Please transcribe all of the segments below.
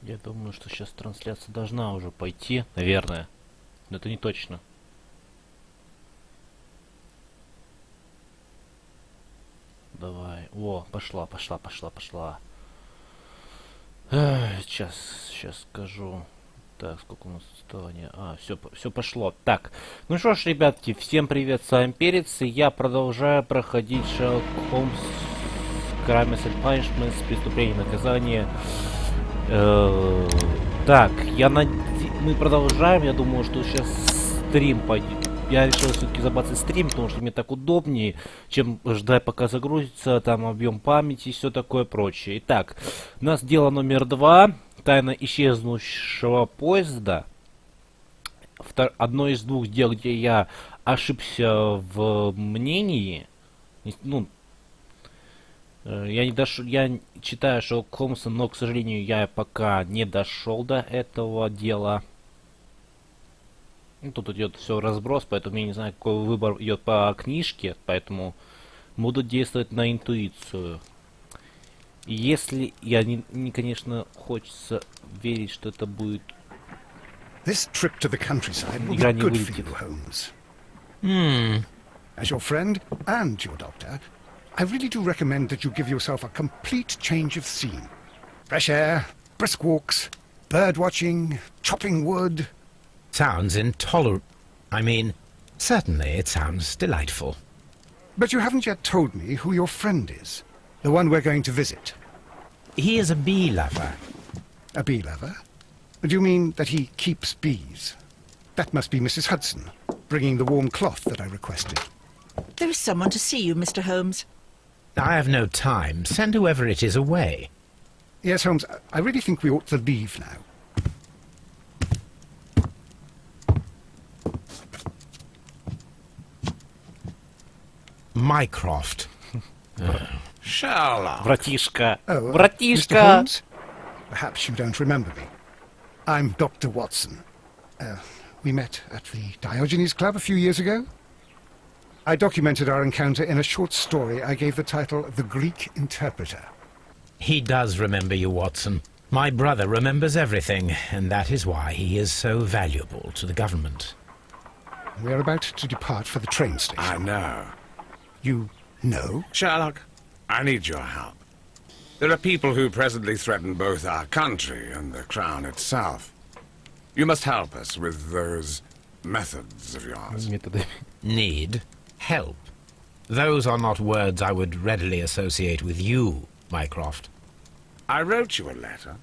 Я думаю, что сейчас трансляция должна уже пойти, наверное. Но это не точно. Давай. О, пошла. Сейчас скажу. Так, сколько у нас отставания? Все пошло. Так, ну что ж, ребятки, всем привет, с вами Перец, и я продолжаю проходить Shelock Holmes Crimes and Punishments, преступление и наказание. Так, мы продолжаем, я думаю, что сейчас стрим пойдет. Я решил все-таки забацать стрим, потому что мне так удобнее, чем ждать пока загрузится, там объем памяти и все такое прочее. Итак, у нас дело номер 2. Тайна исчезнувшего поезда. Одно из двух дел, где я ошибся в мнении. Ну, я читаю Шерлока Холмса, но, к сожалению, я пока не дошел до этого дела. Ну, тут идет все разброс, поэтому я не знаю, какой выбор идет по книжке, поэтому буду действовать на интуицию. Если конечно, хочется верить, что это будет... This trip to the countryside will be good for you, Holmes. As your friend and your doctor, I really do recommend that you give yourself a complete change of scene. Fresh air, brisk walks, bird watching, chopping wood. Sounds intolerable. I mean, certainly it sounds delightful. But you haven't yet told me who your friend is. The one we're going to visit. He is a bee lover. A bee lover? Do you mean that he keeps bees? That must be Mrs. Hudson, bringing the warm cloth that I requested. There is someone to see you, Mr. Holmes. I have no time. Send whoever it is away. Yes, Holmes, I really think we ought to leave now. Mycroft. Shelock. Bratishka. Oh, Bratishka! Mr. Holmes? Perhaps you don't remember me. I'm Dr. Watson. We met at the Diogenes Club a few years ago. I documented our encounter in a short story I gave the title The Greek Interpreter. He does remember you, Watson. My brother remembers everything, and that is why he is so valuable to the government. We're about to depart for the train station. I know. You know? Shelock, I need your help. There are people who presently threaten both our country and the Crown itself. You must help us with those methods of yours. Need help. Those are not words I would readily associate with you, Mycroft. I wrote you a letter,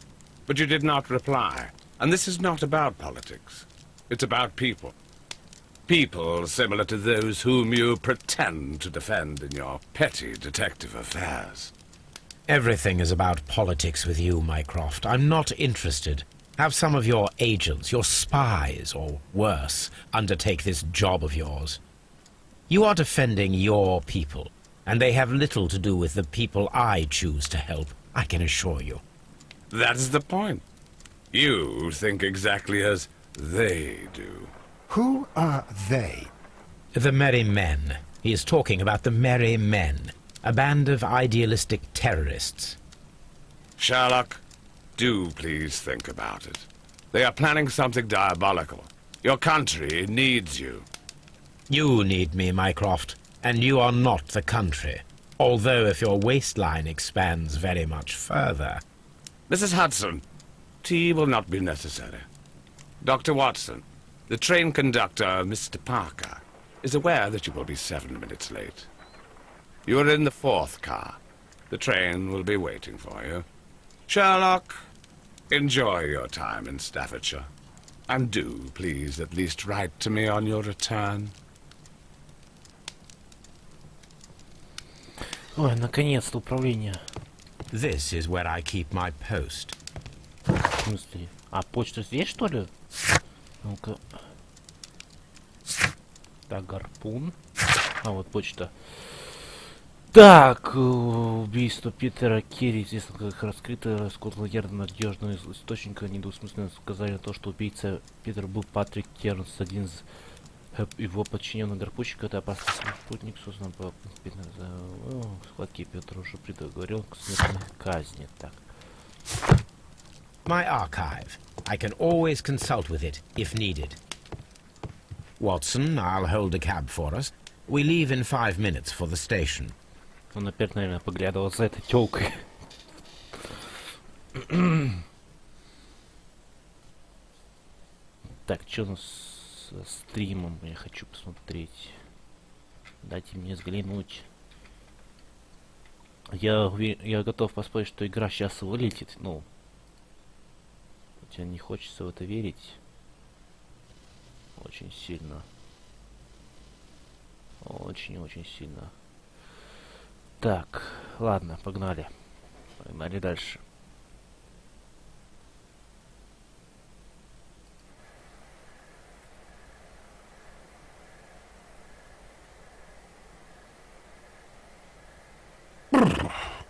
but you did not reply. And this is not about politics. It's about people. People similar to those whom you pretend to defend in your petty detective affairs. Everything is about politics with you, Mycroft. I'm not interested. Have some of your agents, your spies, or worse, undertake this job of yours. You are defending your people, and they have little to do with the people I choose to help, I can assure you. That's the point. You think exactly as they do. Who are they? The Merry Men. He is talking about the Merry Men, a band of idealistic terrorists. Shelock, do please think about it. They are planning something diabolical. Your country needs you. You need me, Mycroft, and you are not the country. Although if your waistline expands very much further. Mrs. Hudson, tea will not be necessary. Dr. Watson, the train conductor, Mr. Parker, is aware that you will be 7 minutes late. You are in the 4th car. The train will be waiting for you. Shelock, enjoy your time in Staffordshire. And do, please, at least write to me on your return. Ой, наконец-то управление. This is where I keep my post. В смысле? А почта здесь, что ли? Ну-ка. Так, гарпун. А, вот почта. Так, убийство Питера Керри известно как раскрытое. Скотланд Ярд надежного источника недвусмысленно сказали то, что убийца Питер был Патрик Кернс, один из его подчиненных гарпунщик. Это опасный спутник, создан по схватке. Петр уже предоговорил к смертной казни. Так. My archive. I can always consult with it, if needed. Watson, I'll hold a cab for us. We leave in 5 minutes for the station. Он опять, наверное, поглядывал за этой тёлкой. Так, что у нас со стримом? Я хочу посмотреть. Дайте мне взглянуть. Я готов поспорить, что игра сейчас вылетит. Ну, хотя не хочется в это верить. Очень сильно. Очень-очень сильно. Так, ладно, погнали. Погнали дальше.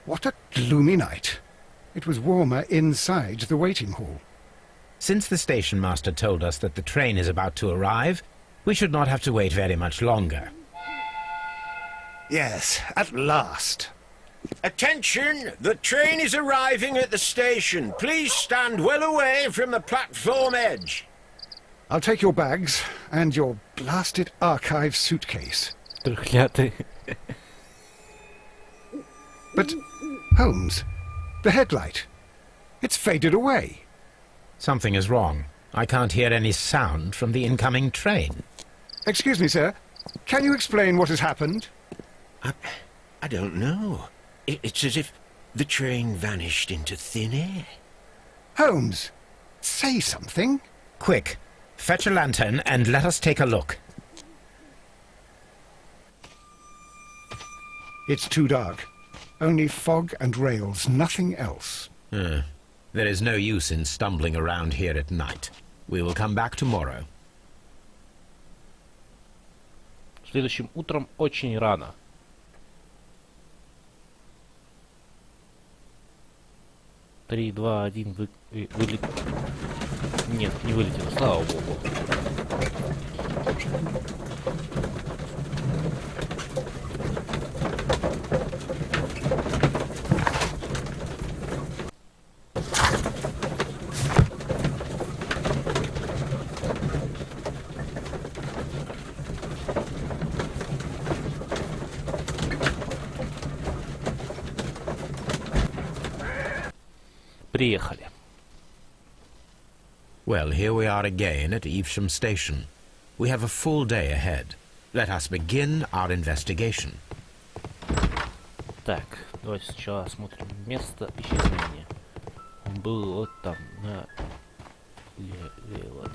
What a gloomy night. It was warmer inside the waiting hall. Since the station master told us that the train is about to arrive, we should not have to wait very much longer. Yes, at last. Attention! The train is arriving at the station. Please stand well away from the platform edge. I'll take your bags and your blasted archive suitcase. Трухлятый. But, Holmes, the headlight. It's faded away. Something is wrong. I can't hear any sound from the incoming train. Excuse me, sir. Can you explain what has happened? I don't know. It's as if the train vanished into thin air. Holmes, say something. Quick, fetch a lantern and let us take a look. It's too dark. Only fog and rails, nothing else. There is no use in stumbling around here at night. We will come back tomorrow. Следующим утром очень рано. Три, два, один, вылет... Нет, не вылетел, слава богу. Приехали. Well, here we are again at Evesham Station. We have a full day ahead. Let us begin our investigation. Так, давайте сначала осмотрим место исчезновения. Он был вот там, на... Лево.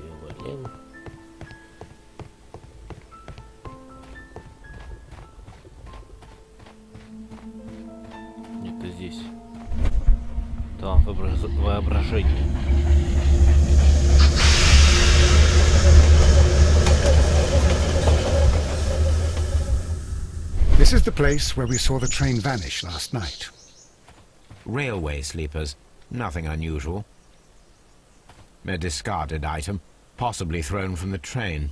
Где-то здесь. Там воображение. This is the place where we saw the train vanish last night. Railway sleepers. Nothing unusual. A discarded item, possibly thrown from the train.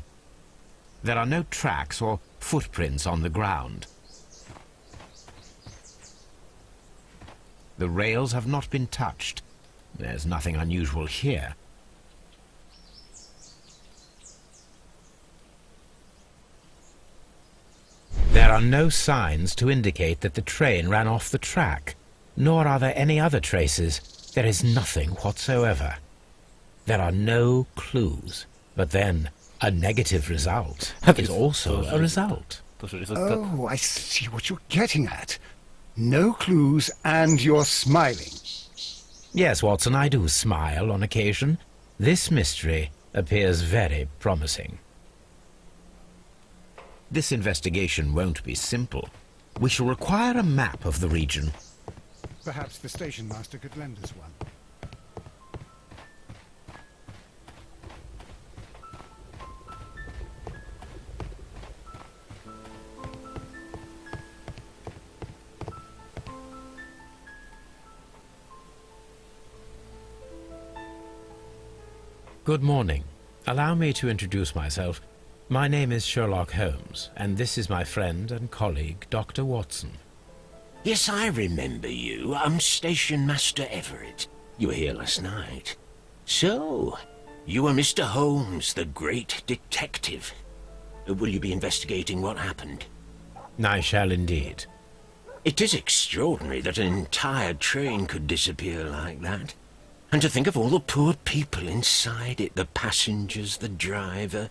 There are no tracks or footprints on the ground. The rails have not been touched. There's nothing unusual here. There are no signs to indicate that the train ran off the track, nor are there any other traces. There is nothing whatsoever. There are no clues. But then, a negative result is also a result. Oh, I see what you're getting at. No clues and you're smiling. Yes, Watson, I do smile on occasion. This mystery appears very promising. This investigation won't be simple. We shall require a map of the region. Perhaps the station master could lend us one. Good morning. Allow me to introduce myself. My name is Shelock Holmes, and this is my friend and colleague, Dr. Watson. Yes, I remember you. I'm Station Master Everett. You were here last night. So, you are Mr. Holmes, the great detective. Will you be investigating what happened? I shall indeed. It is extraordinary that an entire train could disappear like that. And to think of all the poor people inside it, the passengers, the driver.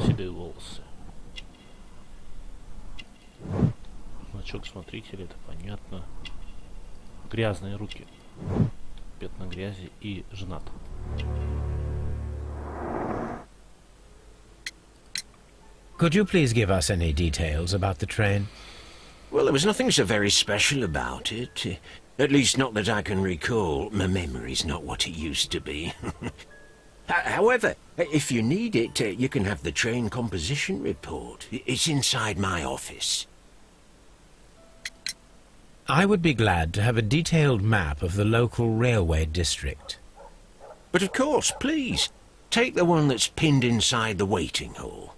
Седые волосы. Значок смотрителя, это понятно. Грязные руки. Пятна грязи и женат. Could you please give us any details about the train? Well, there was nothing so very special about it. At least not that I can recall. My memory's not what it used to be. However, if you need it, you can have the train composition report. It's inside my office. I would be glad to have a detailed map of the local railway district. But of course, please, take the one that's pinned inside the waiting hall.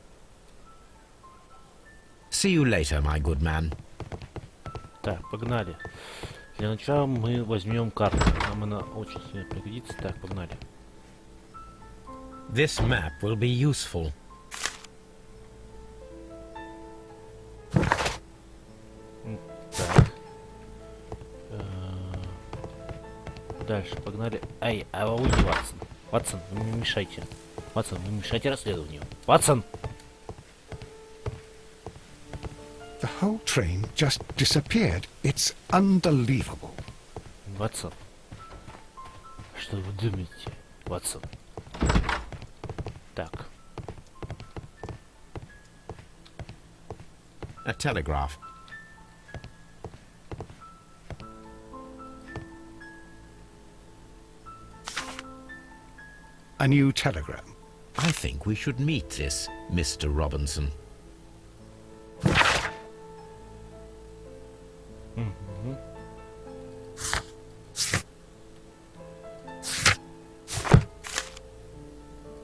See you later, my good man. Так, погнали. Для начала мы возьмем карту. Нам она очень сильно пригодится. Так, погнали. This map will be useful. Так. Дальше, погнали. Ай, уйди, Ватсон. Ватсон, вы мне мешайте. Ватсон, вы мешайте расследованию. Ватсон! The whole train just disappeared. It's unbelievable. Ватсон. Что вы думаете, Ватсон? Так. A telegraph. A new telegram. I think we should meet this Mr. Robinson.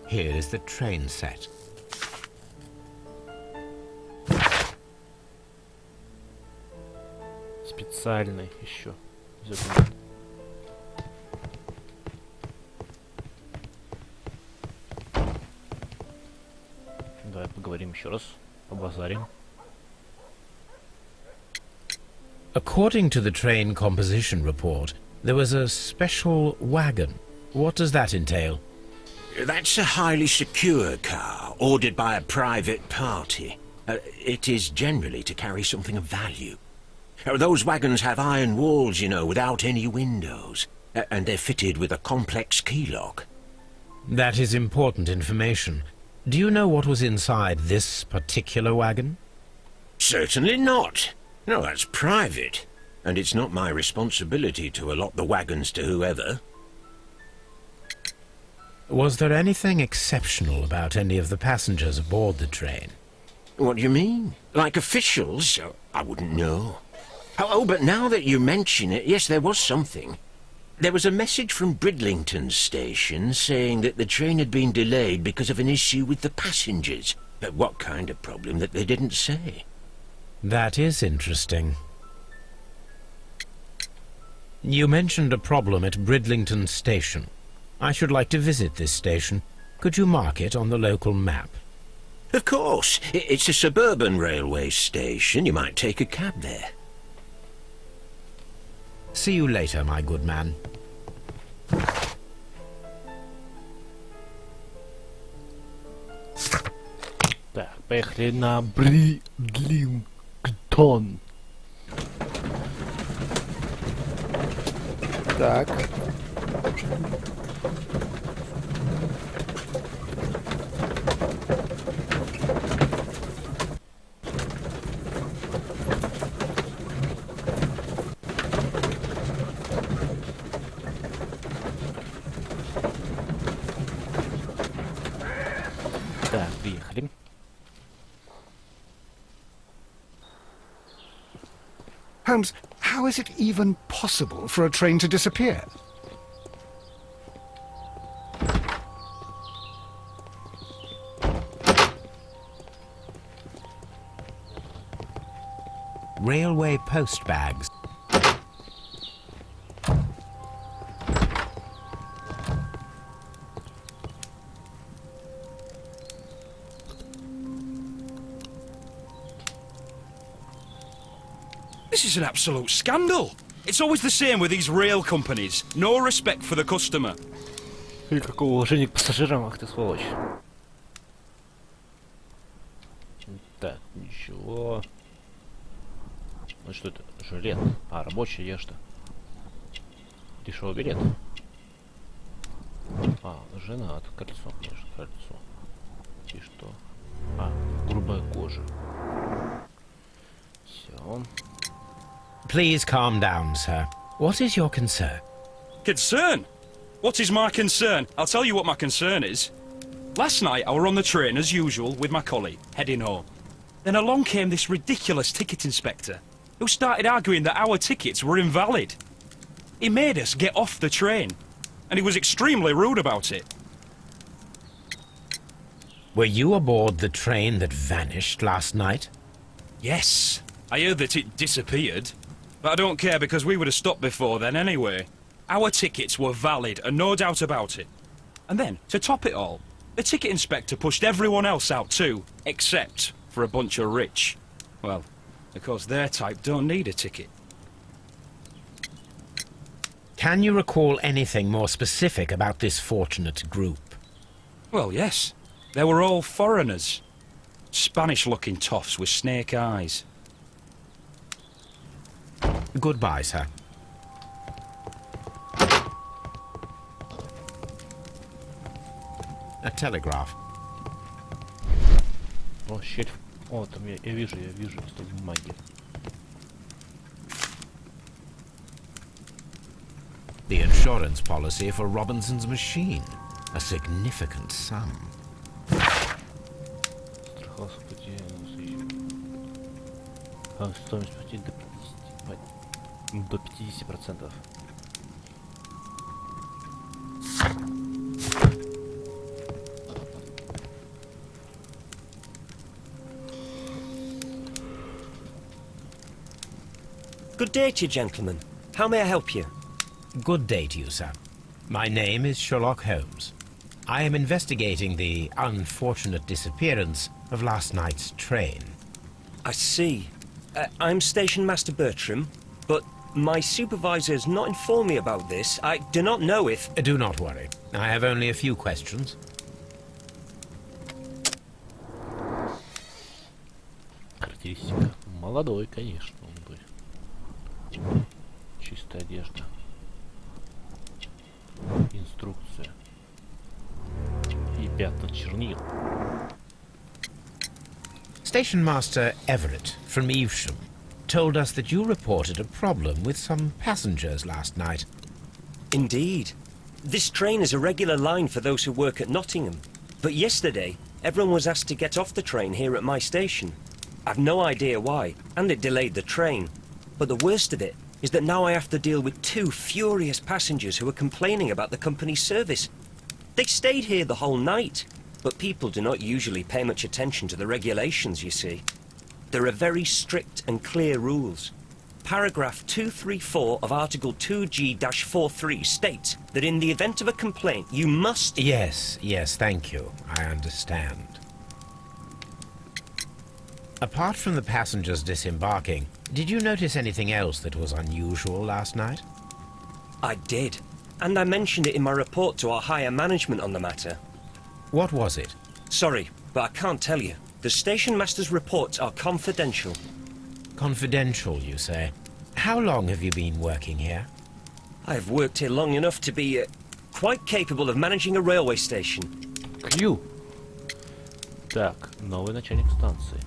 Here is the train set. Специальный еще. Давай поговорим еще раз. Побазарим. According to the train composition report, there was a special wagon. What does that entail? That's a highly secure car, ordered by a private party. It is generally to carry something of value. Those wagons have iron walls, you know, without any windows. And they're fitted with a complex key lock. That is important information. Do you know what was inside this particular wagon? Certainly not. No, that's private. And it's not my responsibility to allot the wagons to whoever. Was there anything exceptional about any of the passengers aboard the train? What do you mean? Like officials? I wouldn't know. Oh, but now that you mention it, yes, there was something. There was a message from Bridlington station saying that the train had been delayed because of an issue with the passengers. But what kind of problem that they didn't say? That is interesting. You mentioned a problem at Bridlington station. I should like to visit this station. Could you mark it on the local map? Of course. It's a suburban railway station. You might take a cab there. See you later, my good man. Так, поехали на Бридлингтон. Так. Так, приехали. Holmes, how is it even possible for a train to disappear? railway post bags. This is an absolute scandal. It's always the same with these rail companies. No respect for the customer. Никакого уважения к пассажирам, ах ты сволочь. Так, ничего. Ну что это? Жилет. А, рабочая одежда. Дешевый билет. А, женат. Кольцо, конечно, кольцо. И что? А, грубая кожа. Все. Please calm down, sir. What is your concern? Concern? What is my concern? I'll tell you what my concern is. Last night I were on the train as usual with my colleague, heading home. Then along came this ridiculous ticket inspector, who started arguing that our tickets were invalid. He made us get off the train, and he was extremely rude about it. Were you aboard the train that vanished last night? Yes, I heard that it disappeared. But I don't care because we would have stopped before then anyway. Our tickets were valid and no doubt about it. And then, to top it all, the ticket inspector pushed everyone else out too, except for a bunch of rich. Well, because their type don't need a ticket. Can you recall anything more specific about this fortunate group? Well, yes. They were all foreigners. Spanish-looking toffs with snake eyes. Goodbye, sir. A telegraph. О, щель. О, там я вижу листок бумаги. The insurance policy for Robinson's machine. A significant sum. Страховка потеряна. А, стоимость потери до 50%. Good day to you, gentlemen. How may I help you? Good day to you, sir. My name is Shelock Holmes. I am investigating the unfortunate disappearance of last night's train. I see. I'm Station Master Bertram, but my supervisor has not informed me about this. I do not know if... Do not worry. I have only a few questions. Характеристика. Молодой, конечно, он бы. Чистая одежда. Инструкция. И пятна чернил. Station Master Everett from Evesham told us that you reported a problem with some passengers last night. Indeed. This train is a regular line for those who work at Nottingham. But yesterday, everyone was asked to get off the train here at my station. I've no idea why, and it delayed the train. But the worst of it is that now I have to deal with two furious passengers who are complaining about the company's service. They stayed here the whole night, but people do not usually pay much attention to the regulations, you see. There are very strict and clear rules. Paragraph 234 of Article 2G-43 states that in the event of a complaint, you must... Yes, thank you. I understand. Apart from the passengers disembarking, did you notice anything else that was unusual last night? I did, and I mentioned it in my report to our higher management on the matter. What was it? Sorry, but I can't tell you. The station master's reports are confidential. Confidential, you say? How long have you been working here? I've worked here long enough to be quite capable of managing a railway station. Кью. Так, новый начальник станции.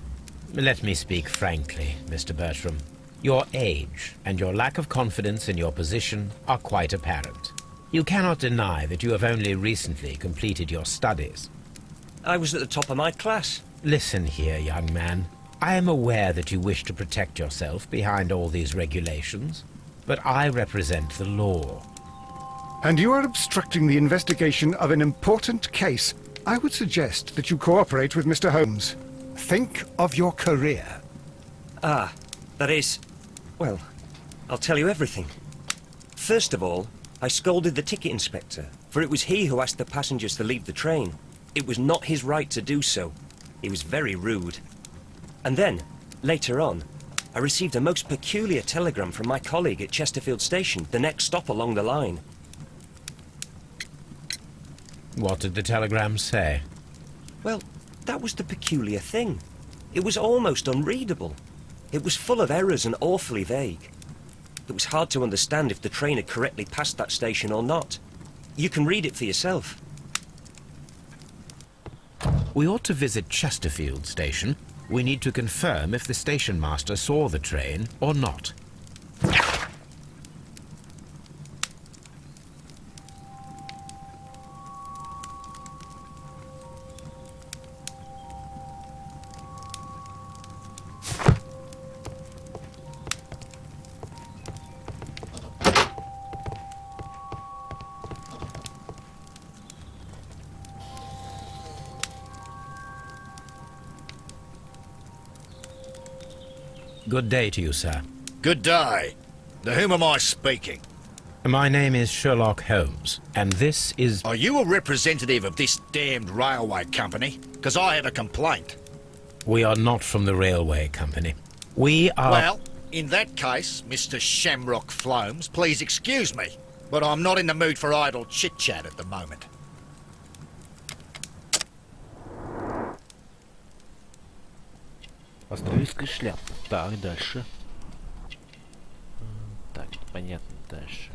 Let me speak frankly, Mr. Bertram. Your age and your lack of confidence in your position are quite apparent. You cannot deny that you have only recently completed your studies. I was at the top of my class. Listen here, young man. I am aware that you wish to protect yourself behind all these regulations, but I represent the law. And you are obstructing the investigation of an important case. I would suggest that you cooperate with Mr. Holmes. Think of your career. Ah, That is, well, I'll tell you everything. First of all, I scolded the ticket inspector, for it was he who asked the passengers to leave the train. It was not his right to do so. He was very rude. And then, later on, I received a most peculiar telegram from my colleague at Chesterfield Station, the next stop along the line. What did the telegram say? Well, that was the peculiar thing. It was almost unreadable. It was full of errors and awfully vague. It was hard to understand if the train had correctly passed that station or not. You can read it for yourself. We ought to visit Chesterfield Station. We need to confirm if the station master saw the train or not. Good day to you, sir. Good day. To whom am I speaking? My name is Shelock Holmes, and this is... Are you a representative of this damned railway company? Because I have a complaint. We are not from the railway company. We are... Well, in that case, Mr. Shamrock Flomes, please excuse me, but I'm not in the mood for idle chit-chat at the moment. Австралийская шляпа. Так, дальше. Так, понятно, дальше.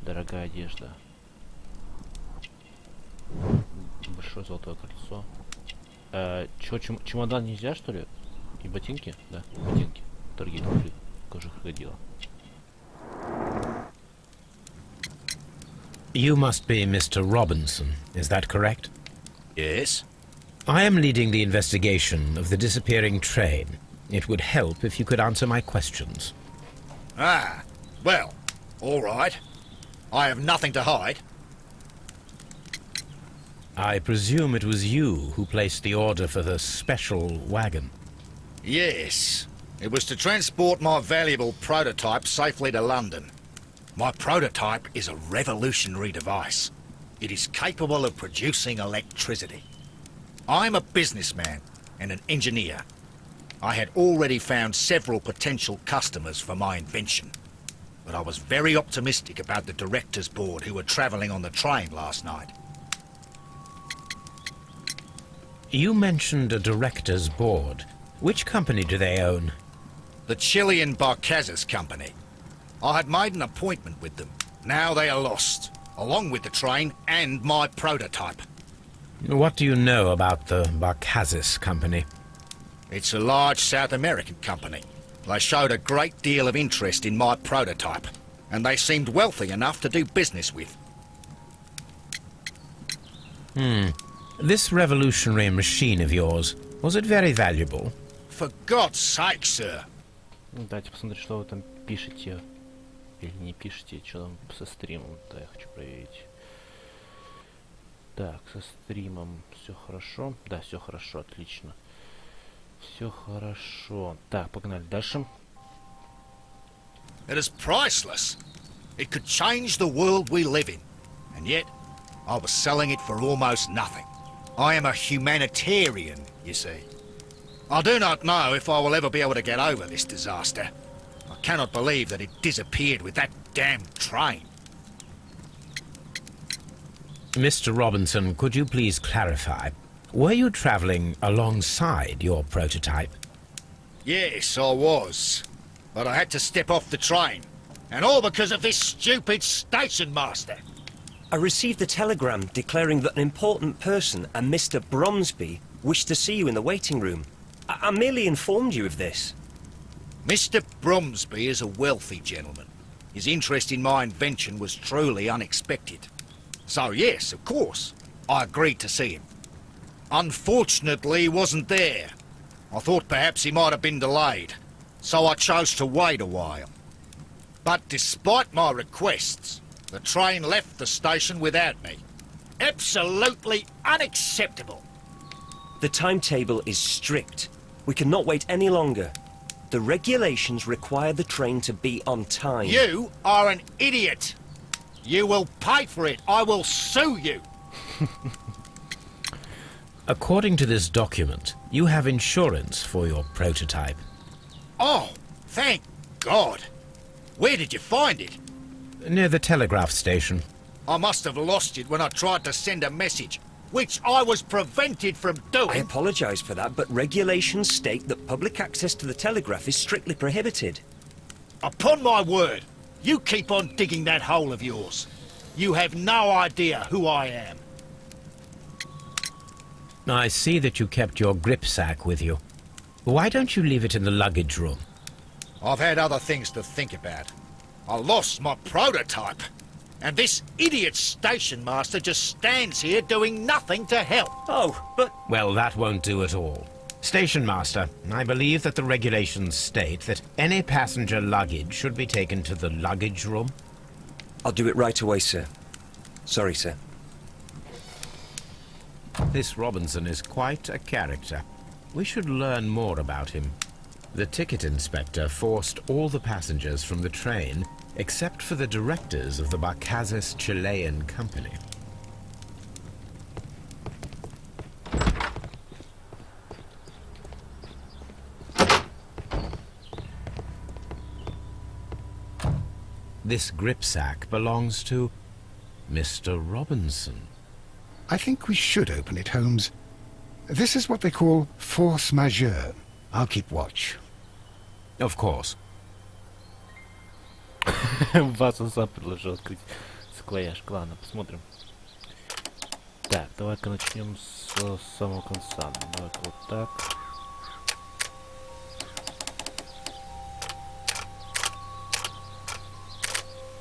Дорогая одежда. Большое золотое кольцо. Чемодан нельзя, что ли? И ботинки? Да, ботинки. Дорогие туфли. Кожа крокодила. You must be Mr. Robinson, is that correct? Yes? I am leading the investigation of the disappearing train. It would help if you could answer my questions. Ah, well, all right. I have nothing to hide. I presume it was you who placed the order for the special wagon. Yes. It was to transport my valuable prototype safely to London. My prototype is a revolutionary device. It is capable of producing electricity. I'm a businessman and an engineer. I had already found several potential customers for my invention, but I was very optimistic about the directors' board who were travelling on the train last night. You mentioned a director's board. Which company do they own? The Chilean Barcazas Company. I had made an appointment with them. Now they are lost, along with the train and my prototype. What do you know about the Barcazas Company? It's a large South American company. They showed a great deal of interest in my prototype, and they seemed wealthy enough to do business with. This revolutionary machine of yours, was it very valuable? For God's sake, sir. Давайте посмотрим, что вы там пишете. Или не пишете, что там со стримом. Да, я хочу проверить. Так, со стримом все хорошо. Да, все хорошо, отлично. Все хорошо. Так, погнали дальше. It is priceless. It could change the world we live in. And yet, I was selling it for almost nothing. I am a humanitarian, you see. I do not know if I will ever be able to get over this disaster. I cannot believe that it disappeared with that damn train. Mr. Robinson, could you please clarify? Were you travelling alongside your prototype? Yes, I was. But I had to step off the train. And all because of this stupid station master. I received a telegram declaring that an important person, a Mr. Bromsby, wished to see you in the waiting room. I merely informed you of this. Mr. Bromsby is a wealthy gentleman. His interest in my invention was truly unexpected. So yes, of course, I agreed to see him. Unfortunately, he wasn't there. I thought perhaps he might have been delayed, so I chose to wait a while. But despite my requests, the train left the station without me. Absolutely unacceptable. The timetable is strict. We cannot wait any longer. The regulations require the train to be on time. You are an idiot. You will pay for it. I will sue you. According to this document, you have insurance for your prototype. Oh, thank God. Where did you find it? Near the telegraph station. I must have lost it when I tried to send a message, which I was prevented from I doing. apologise for that, but regulations state that public access to the telegraph is strictly prohibited. Upon my word, you keep on digging that hole of yours. You have no idea who I am. I see that you kept your grip sack with you. Why don't you leave it in the luggage room? I've had other things to think about. I lost my prototype. And this idiot station master just stands here doing nothing to help. Oh, but... Well, that won't do at all. Station master, I believe that the regulations state that any passenger luggage should be taken to the luggage room. I'll do it right away, sir. Sorry, sir. This Robinson is quite a character. We should learn more about him. The ticket inspector forced all the passengers from the train except for the directors of the Barcazes Chilean Company. This grip sack belongs to Mr. Robinson. I think we should open it, Holmes. This is what they call force majeure. I'll keep watch. Of course. Ватсон сам предложил открыть саквояж. Ладно, посмотрим. Так, давай-ка начнем с самого конца. Давай-ка вот так.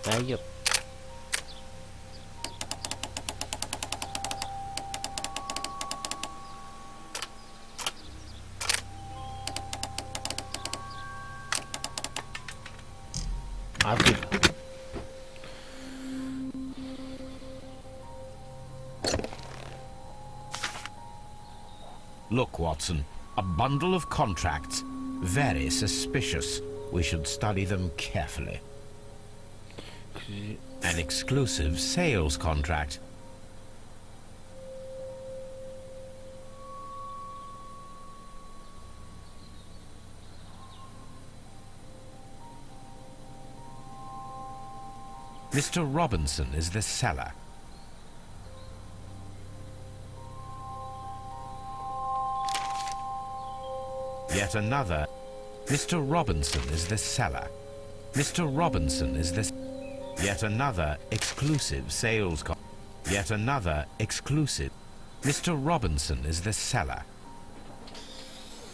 Да ёп. Отлично. Look, Watson, a bundle of contracts. Very suspicious. We should study them carefully. An exclusive sales contract. Mr. Robinson is the seller. Yet another. Mr. Robinson is the seller. Mr. Robinson is the... Yet another exclusive sales Yet another exclusive. Mr. Robinson is the seller.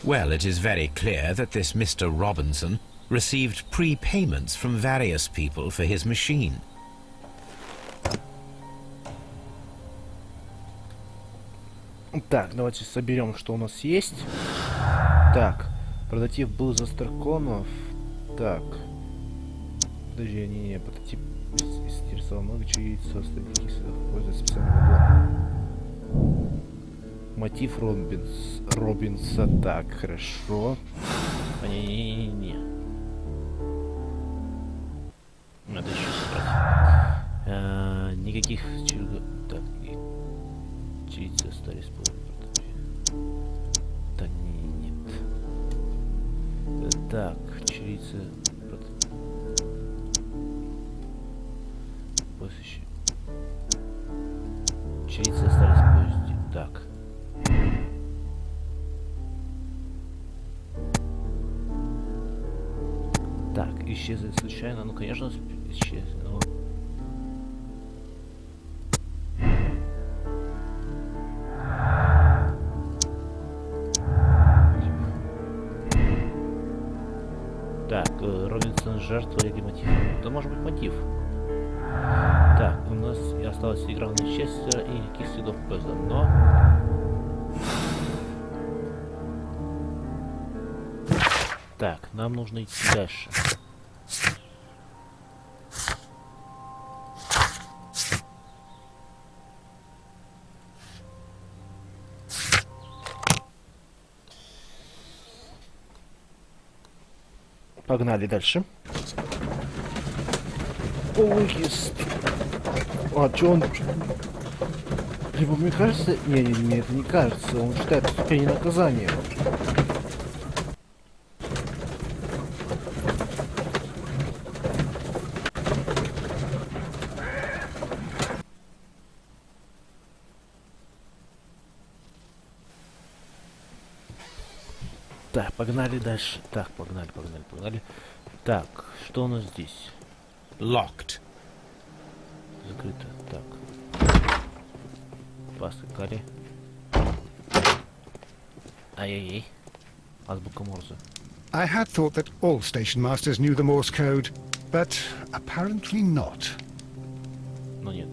Well, it is very clear that this Mr. Robinson received prepayments from various people for his machine. Так, давайте соберем, что у нас есть. Так, прототип был застрахован. Так. Подожди, не, прототип интересовал много чего статистики, пользуясь специального блока. Мотив Робинса. Так, хорошо. Не. Надо еще собрать. Никаких так, чирицы остались по... Да нет. Так, чирицы... Чирицы остались позже. Так. Так, исчезли случайно. Ну, конечно, исчезли, но... Так, Робинсон жертва или мотив? Это может быть мотив. Так, у нас и осталась игра в Часть и никаких следов Пеза, но... Так, нам нужно идти дальше. Погнали дальше. Поезд. А, чё он... Либо мне кажется... Не, это не кажется. Он читает ступени наказания. Так, погнали дальше. Так, погнали. Так, что у нас здесь? Locked. Закрыто. Так. Поскакали. Ай-яй-яй. Азбука Морзе. I had thought that all station masters knew the Morse code, but apparently not. Но нет.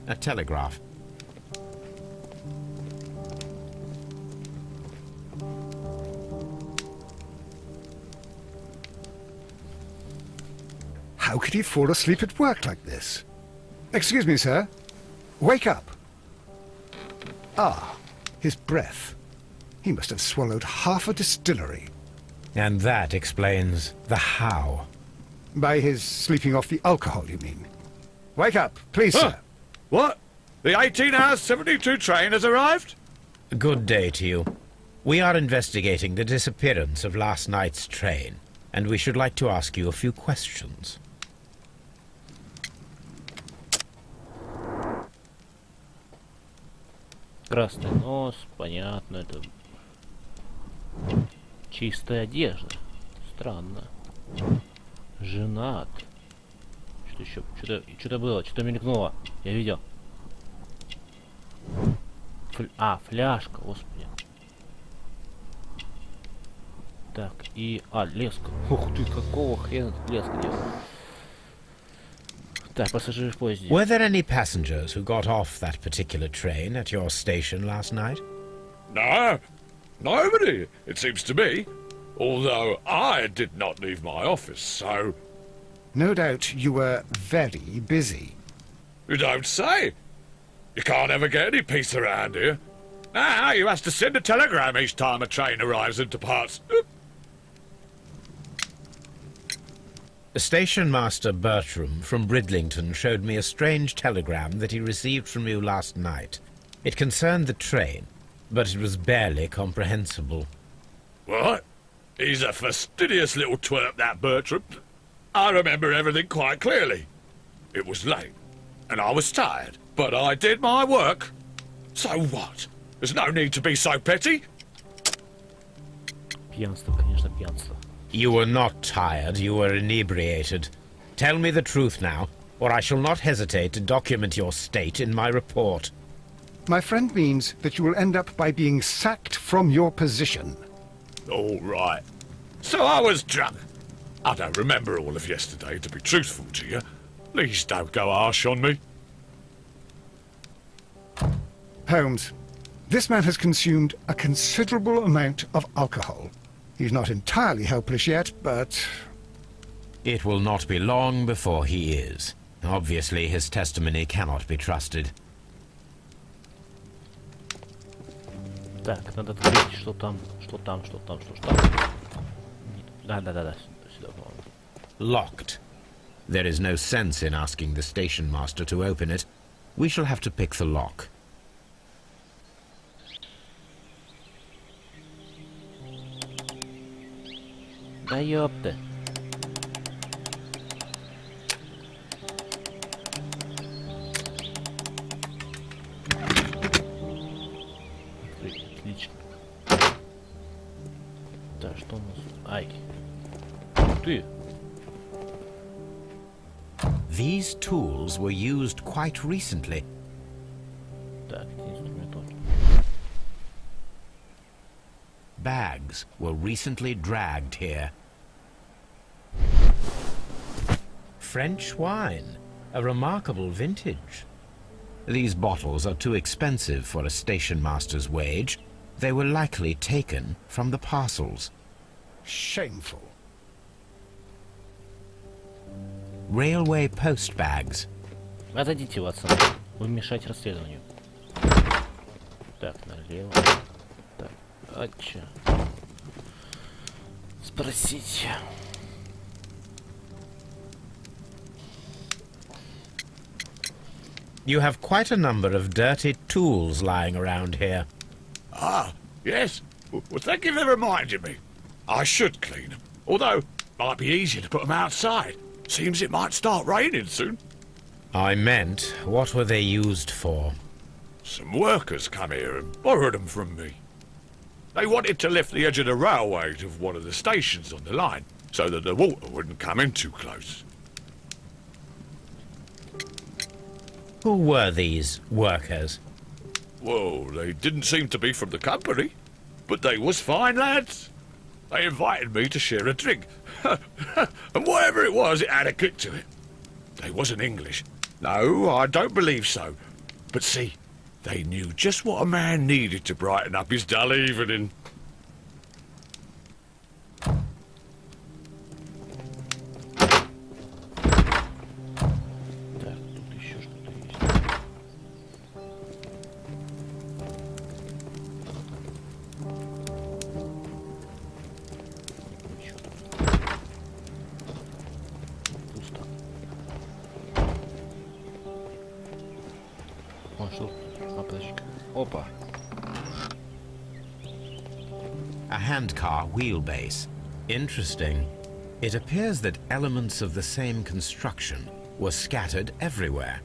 A telegraph. How could he fall asleep at work like this? Excuse me, sir. Wake up. Ah, his breath. He must have swallowed half a distillery. And that explains the how. By his sleeping off the alcohol, you mean? Wake up, please, sir. What? The 18-hour 72 train has arrived? Good day to you. We are investigating the disappearance of last night's train, and we should like to ask you a few questions. Красный нос, понятно, это чистая одежда. Странно. Женат. Что еще? Что-то было, что-то мелькнуло. Я видел. Фляжка, господи. Так, и... леска. Ух ты, какого хрена тут леска делает? Так, пассажиры в поезде. Were there any passengers who got off that particular train at your station last night? No, nobody, it seems to me. Although I did not leave my office, so... No doubt you were very busy. You don't say. You can't ever get any peace around here. Now you have to send a telegram each time a train arrives and departs. Station Master Bertram from Bridlington showed me a strange telegram that he received from you last night. It concerned the train, but it was barely comprehensible. What? He's a fastidious little twerp, that Bertram. I remember everything quite clearly. It was late, and I was tired, but I did my work. So what? There's no need to be so petty. Пьянство, конечно, пьянство. You were not tired, you were inebriated. Tell me the truth now, or I shall not hesitate to document your state in my report. My friend means that you will end up by being sacked from your position. All right. So I was drunk. I don't remember all of yesterday, to be truthful to you. Please don't go harsh on me. Holmes, this man has consumed a considerable amount of alcohol. He's not entirely helpless yet, but... It will not be long before he is. Obviously, his testimony cannot be trusted. Так, надо открыть, что там. Да, сюда, по-моему. Locked. There is no sense in asking the station master to open it. We shall have to pick the lock. Да ёпта. Отлично. Да, что у нас? Ай. Ух ты. These tools were used quite recently. Так, инструментон. Bags were recently dragged here. French wine, a remarkable vintage. These bottles are too expensive for a station master's wage. They were likely taken from the parcels. Shameful. Railway post bags. Отойдите, Ватсон. Вы мешаете расследованию. Так, налево. Так, спросить. You have quite a number of dirty tools lying around here. Ah, yes. Well, thank you for reminding me. I should clean them. Although, might be easier to put them outside. Seems it might start raining soon. I meant, what were they used for? Some workers come here and borrowed them from me. They wanted to lift the edge of the railway to one of the stations on the line, so that the water wouldn't come in too close. Who were these workers? Well, they didn't seem to be from the company, but they was fine lads. They invited me to share a drink, and whatever it was, it had a kick to it. They wasn't English. No, I don't believe so. But see, they knew just what a man needed to brighten up his dull evening. Так, тут еще что-то есть. Ничего тут. Пусто. О, что? Подожди-ка. Опа. A handcar wheelbase. Interesting. It appears that elements of the same construction were scattered everywhere.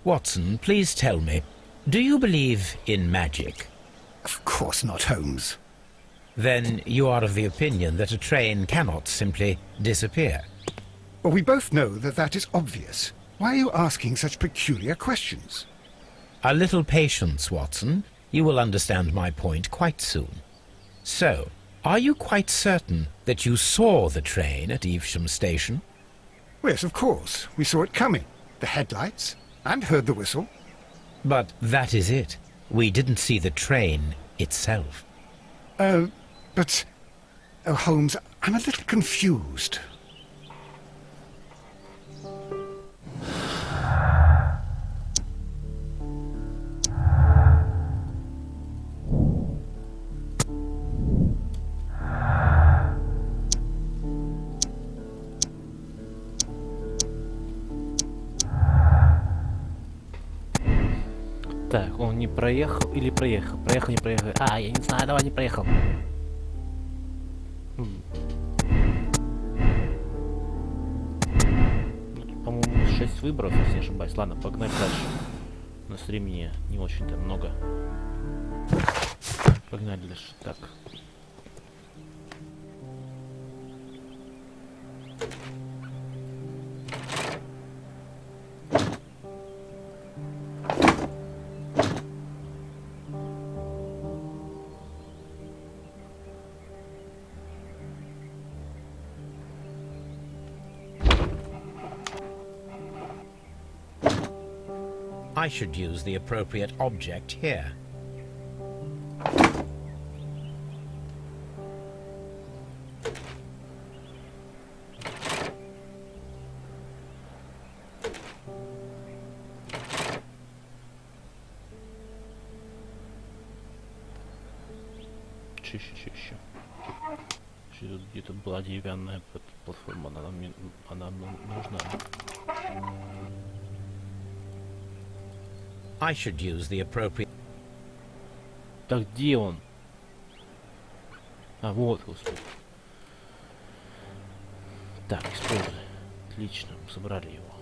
Watson, please tell me, do you believe in magic? Of course not, Holmes. Then you are of the opinion that a train cannot simply disappear. Well, we both know that that is obvious. Why are you asking such peculiar questions? A little patience, Watson. You will understand my point quite soon. So, are you quite certain that you saw the train at Evesham Station? Yes, of course. We saw it coming. The headlights, and heard the whistle. But that is it. We didn't see the train itself. But... Oh, Holmes, I'm a little confused. Так, он не проехал или проехал? Проехал, не проехал. А, я не знаю, давай не проехал. Тут, по-моему, 6 выборов, если не ошибаюсь. Ладно, погнали дальше. На стриме не очень-то много. Погнали дальше. Так. I should use the appropriate object here. Еще. Тут где-то была деревянная платформа, она нужна. I should use the appropriate... Так где он? А, вот, господи. Так, используй. Отлично, собрали его.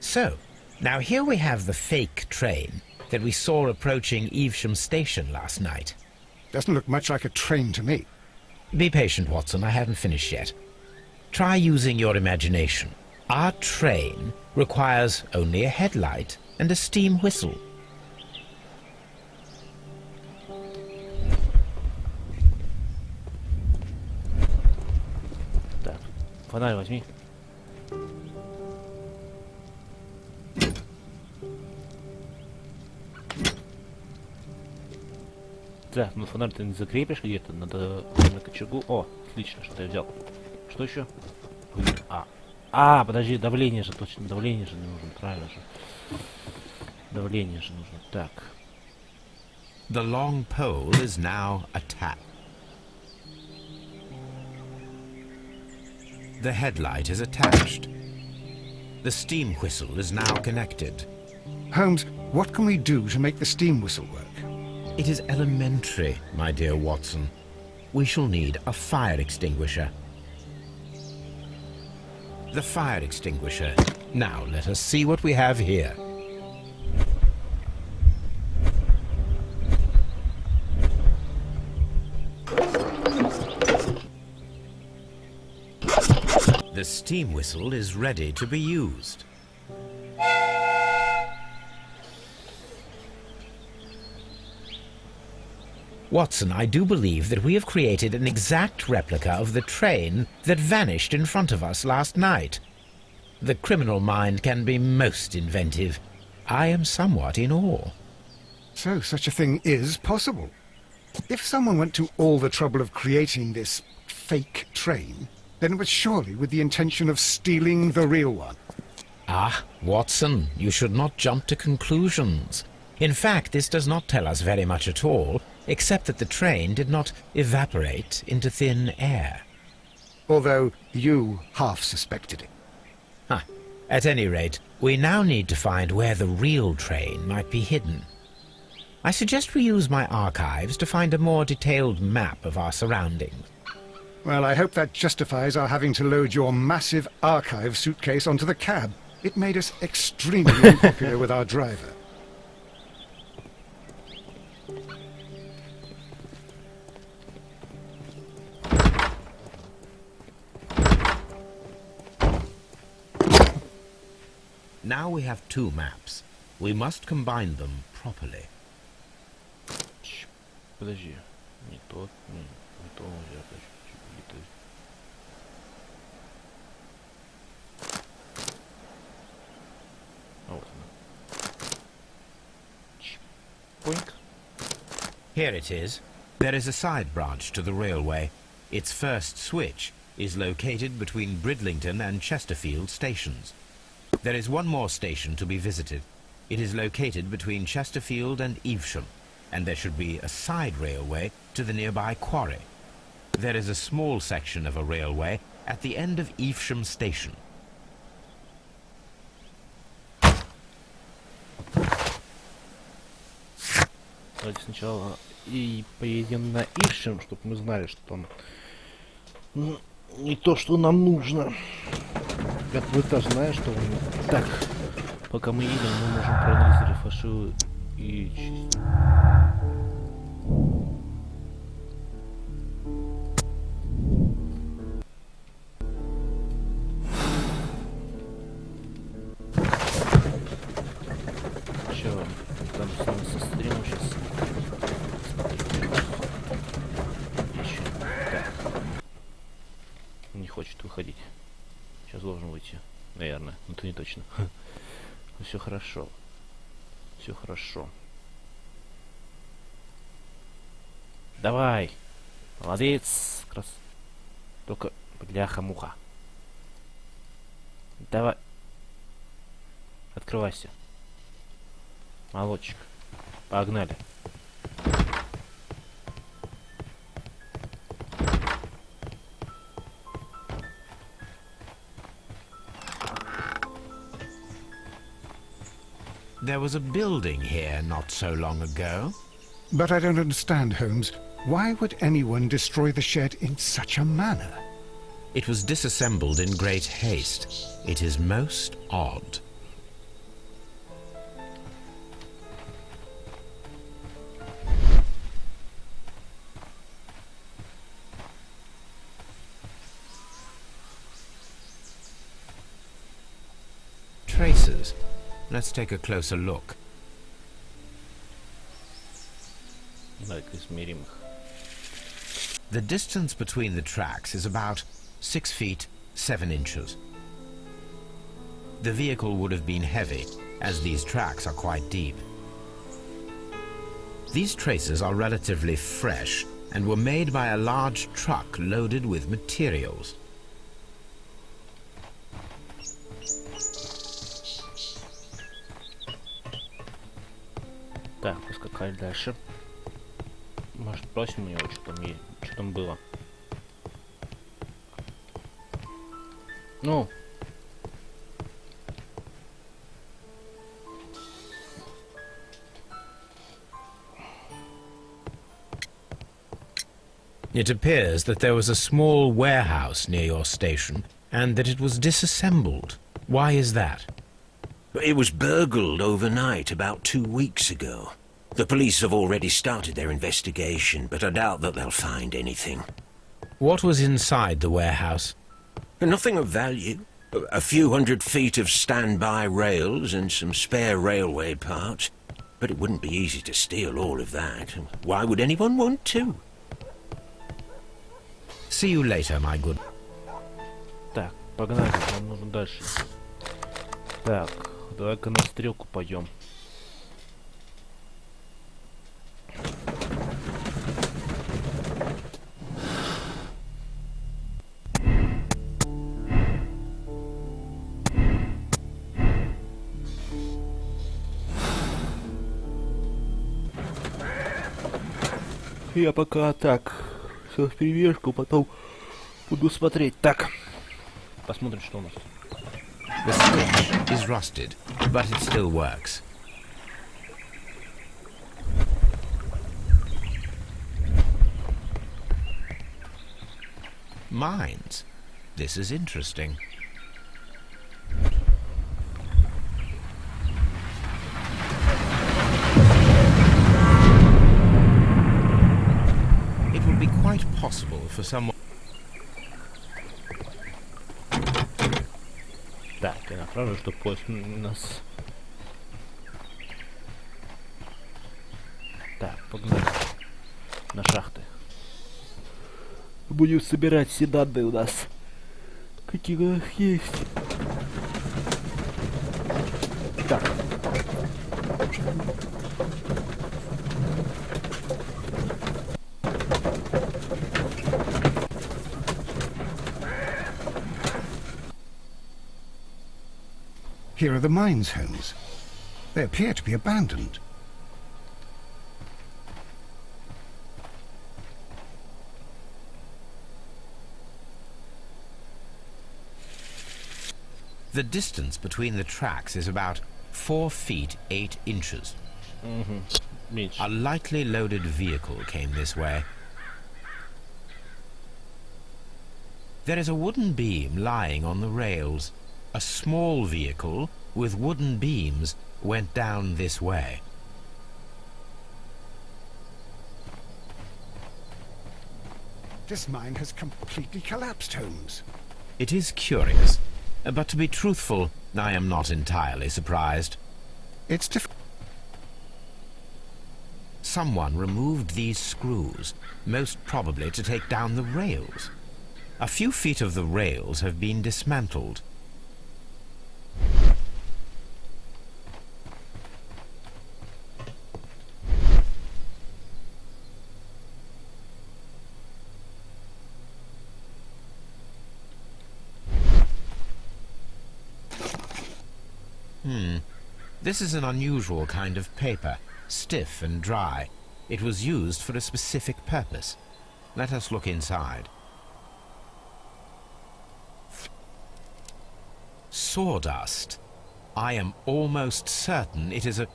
So, now here we have the fake train that we saw approaching Evesham Station last night. Doesn't look much like a train to me. Be patient, Watson, I haven't finished yet. Try using your imagination. Our train requires only a headlight and a steam whistle. Так, фонарь возьми. Так, ну фонарь ты не закрепишь где-то, надо на кочергу. О, отлично, что я взял. Что еще? Подожди, давление же, точно, давление же не нужно, правильно же. Давление же нужно, так. The long pole is now attached. The headlight is attached. The steam whistle is now connected. Holmes, what can we do to make the steam whistle work? It is elementary, my dear Watson. We shall need a fire extinguisher. The fire extinguisher. Now let us see what we have here. The steam whistle is ready to be used. Watson, I do believe that we have created an exact replica of the train that vanished in front of us last night. The criminal mind can be most inventive. I am somewhat in awe. So such a thing is possible. If someone went to all the trouble of creating this fake train, then it was surely with the intention of stealing the real one. Ah, Watson, you should not jump to conclusions. In fact, this does not tell us very much at all, except that the train did not evaporate into thin air. Although you half suspected it. At any rate, we now need to find where the real train might be hidden. I suggest we use my archives to find a more detailed map of our surroundings. Well, I hope that justifies our having to load your massive archive suitcase onto the cab. It made us extremely unpopular with our driver. Now we have two maps. We must combine them properly. Подожди. Не тот, не то я хочу. Вот она. Poink. Here it is. There is a side branch to the railway. Its first switch is located between Bridlington and Chesterfield stations. There is one more station to be visited. It is located between Chesterfield and Evesham, and there should be a side railway to the nearby quarry. There is a small section of a railway at the end of Evesham station. Давайте сначала и поедем на Ившем, чтобы мы знали, что там не то, что нам нужно. Как бы ты знаешь, что так, пока мы едем, мы можем проанализировать фальшивую и чистую. Че, там с нами со стримом сейчас. Еще. Так. Не хочет выходить. Сейчас должен выйти. Наверное. Но это не точно. Все хорошо. Все хорошо. Давай. Молодец. Только бляха-муха. Давай. Открывайся. Молодчик. Погнали. There was a building here not so long ago. But I don't understand, Holmes. Why would anyone destroy the shed in such a manner? It was disassembled in great haste. It is most odd. Traces. Let's take a closer look. Так, измерим их. The distance between the tracks is about 6 feet 7 inches. The vehicle would have been heavy, as these tracks are quite deep. These traces are relatively fresh and were made by a large truck loaded with materials. Так, поскакали дальше. Может, спросим у него, что там было. Ну. It appears that there was a small warehouse near your station, and that it was disassembled. Why is that? It was burgled overnight about 2 weeks ago. The police have already started their investigation, but I doubt that they'll find anything. What was inside the warehouse? Nothing of value. A few 100 feet of standby rails and some spare railway parts. But it wouldn't be easy to steal all of that. Why would anyone want to? See you later, my good. Так, погнали, нам нужно дальше. Так, давай-ка на стрелку пойдем. Я пока так, все в перемешку, потом буду смотреть. Так, посмотрим, что у нас. The switch is rusted, but it still works. Mines. This is interesting. It would be quite possible for someone... Так, я направлю, что поезд у нас... Так, погнали. На шахты. Будем собирать все данные у нас. Какие у нас есть. Так. Here are the mines, Holmes. They appear to be abandoned. The distance between the tracks is about 4 feet 8 inches. Меньше. A lightly loaded vehicle came this way. There is a wooden beam lying on the rails. A small vehicle with wooden beams went down this way. This mine has completely collapsed, Holmes. It is curious, but to be truthful, I am not entirely surprised. It's Someone removed these screws, most probably to take down the rails. A few feet of the rails have been dismantled. This is an unusual kind of paper, stiff and dry. It was used for a specific purpose. Let us look inside. Sawdust. I am almost certain it is a...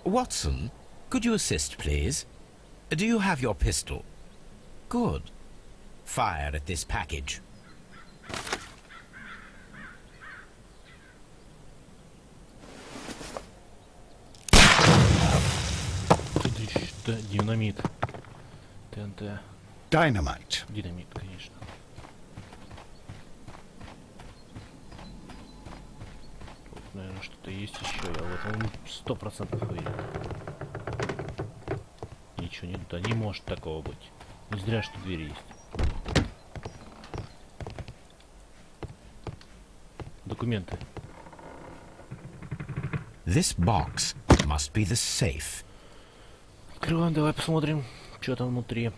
Watson, could you assist, please? Do you have your pistol? Good. Fire at this package. Динамит. ТНТ. dynamite. Динамит, конечно. Тут, наверное, что-то есть еще. Я в этом 100% уверен. Ничего нет. Да не может такого быть. Не зря, что дверь есть. Документы. This box must be the safe. Открываем, давай посмотрим, что там внутри.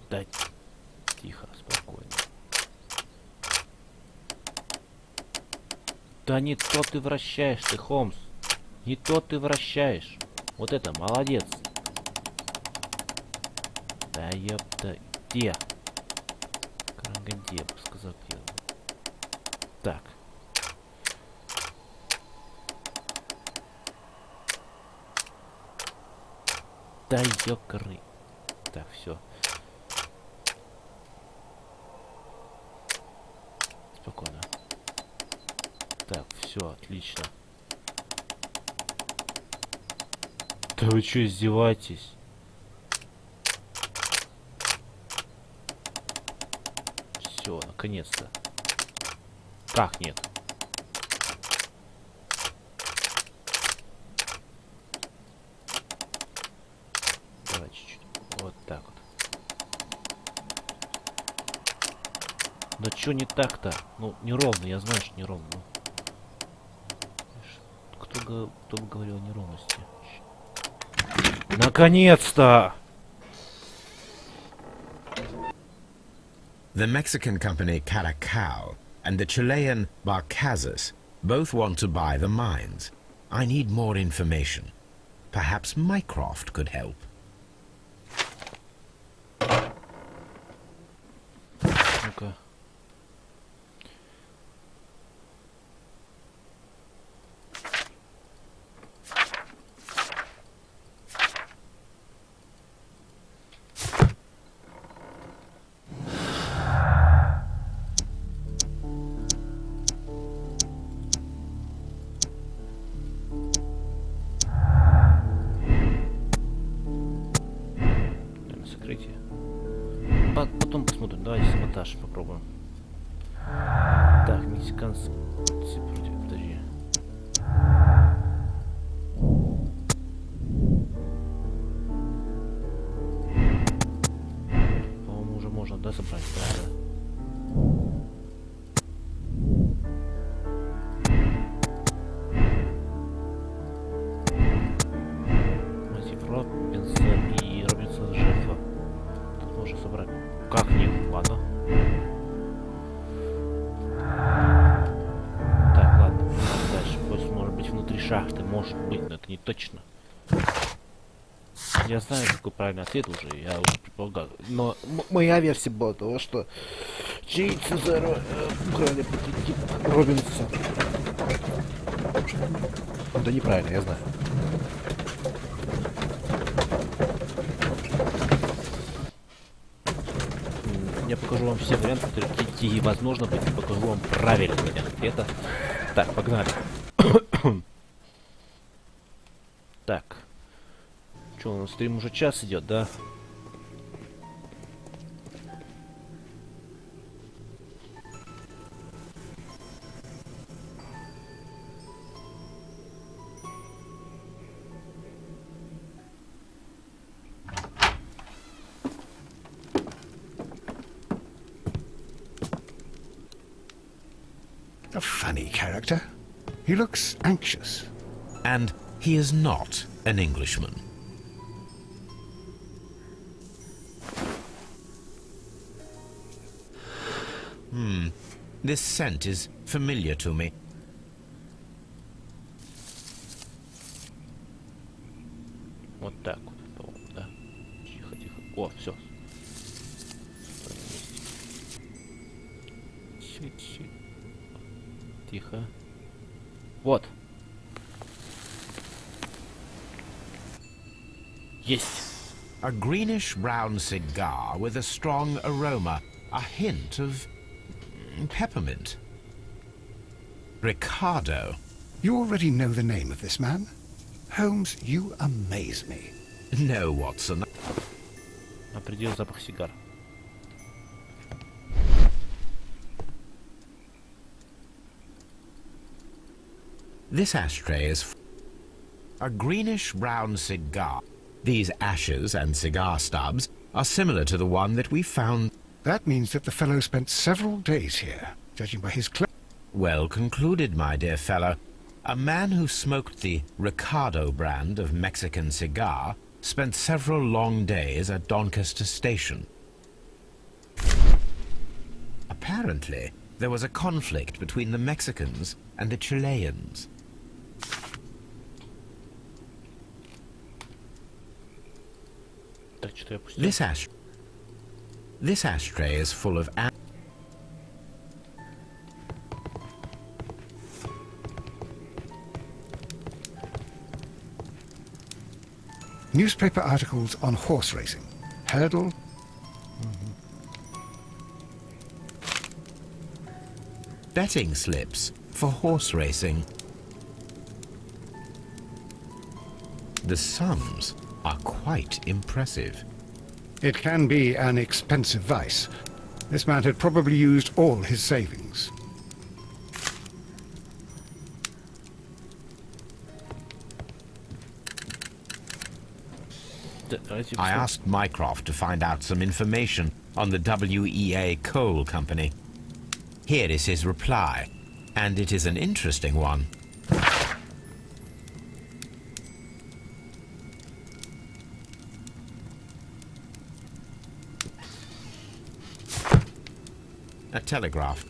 Да, тихо, спокойно. Да не то ты вращаешь, ты, Холмс. Не то ты вращаешь. Вот это, молодец. Да ёпта, где? Караганде, я бы сказал, где. Так. Да ёкары. Так, все. Спокойно. Так, все, отлично. Да вы что, издеваетесь? Все, наконец-то. Как нет? Давай чуть-чуть. Вот так вот. Да чё не так-то? Ну, неровно, я знаю, что неровно. Ну. Кто бы говорил о неровности? Наконец-то! The Mexican company Caracal and the Chilean Barcazas both want to buy the mines. I need more information. Perhaps Mycroft could help. Ну-ка. Сокрытие. Потом посмотрим. Давайте саботаж попробуем. Так, мексиканцы против. Подожди. По-моему, уже можно, да, собрать? Да. Мотив Робинса и Робинса Джеффа. Тут можно собрать. Как нет? Ладно. Так, ладно. Дальше. Пусть может быть внутри шахты. Может быть, но это не точно. Я знаю, какой правильный ответ уже. Я уже предполагал. Но моя версия была того, что чейцы украли прототип Робинса. Да неправильно, я знаю. Я покажу вам все варианты, какие возможно быть, и покажу вам правильный вариант ответа. Так, погнали. Так. Что, у нас стрим уже час идет, да? A funny character. He looks anxious. And he is not an Englishman. This scent is familiar to me. Вот так вот, по-моему, да? Тихо, тихо. О, все. Чуть-чуть. Тихо. Вот. Есть. A greenish-brown cigar with a strong aroma, a hint of peppermint. Ricardo. You already know the name of this man? Holmes, you amaze me. No, Watson. Определил запах сигар. This ashtray is a greenish-brown cigar. These ashes and cigar stubs are similar to the one that we found. That means that the fellow spent several days here, judging by his clothes. Well concluded, my dear fellow. A man who smoked the Ricardo brand of Mexican cigar spent several long days at Doncaster Station. Apparently, there was a conflict between the Mexicans and the Chileans. Так, что я пустил? This ashtray is full of Newspaper articles on horse racing. Hurdle. betting slips for horse racing. The sums are quite impressive. It can be an expensive vice. This man had probably used all his savings. I asked Mycroft to find out some information on the WEA Coal Company. Here is his reply, and it is an interesting one. A telegraph.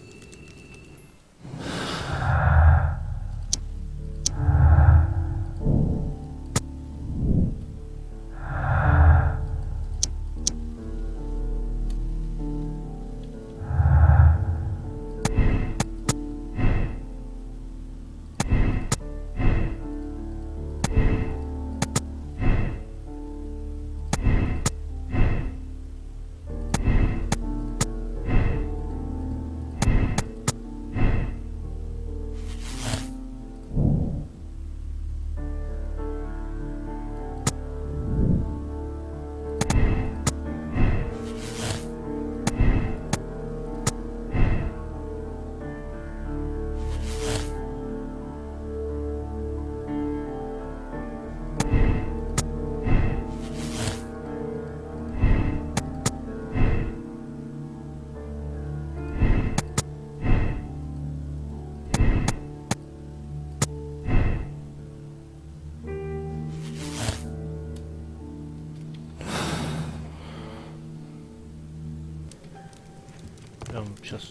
Прям сейчас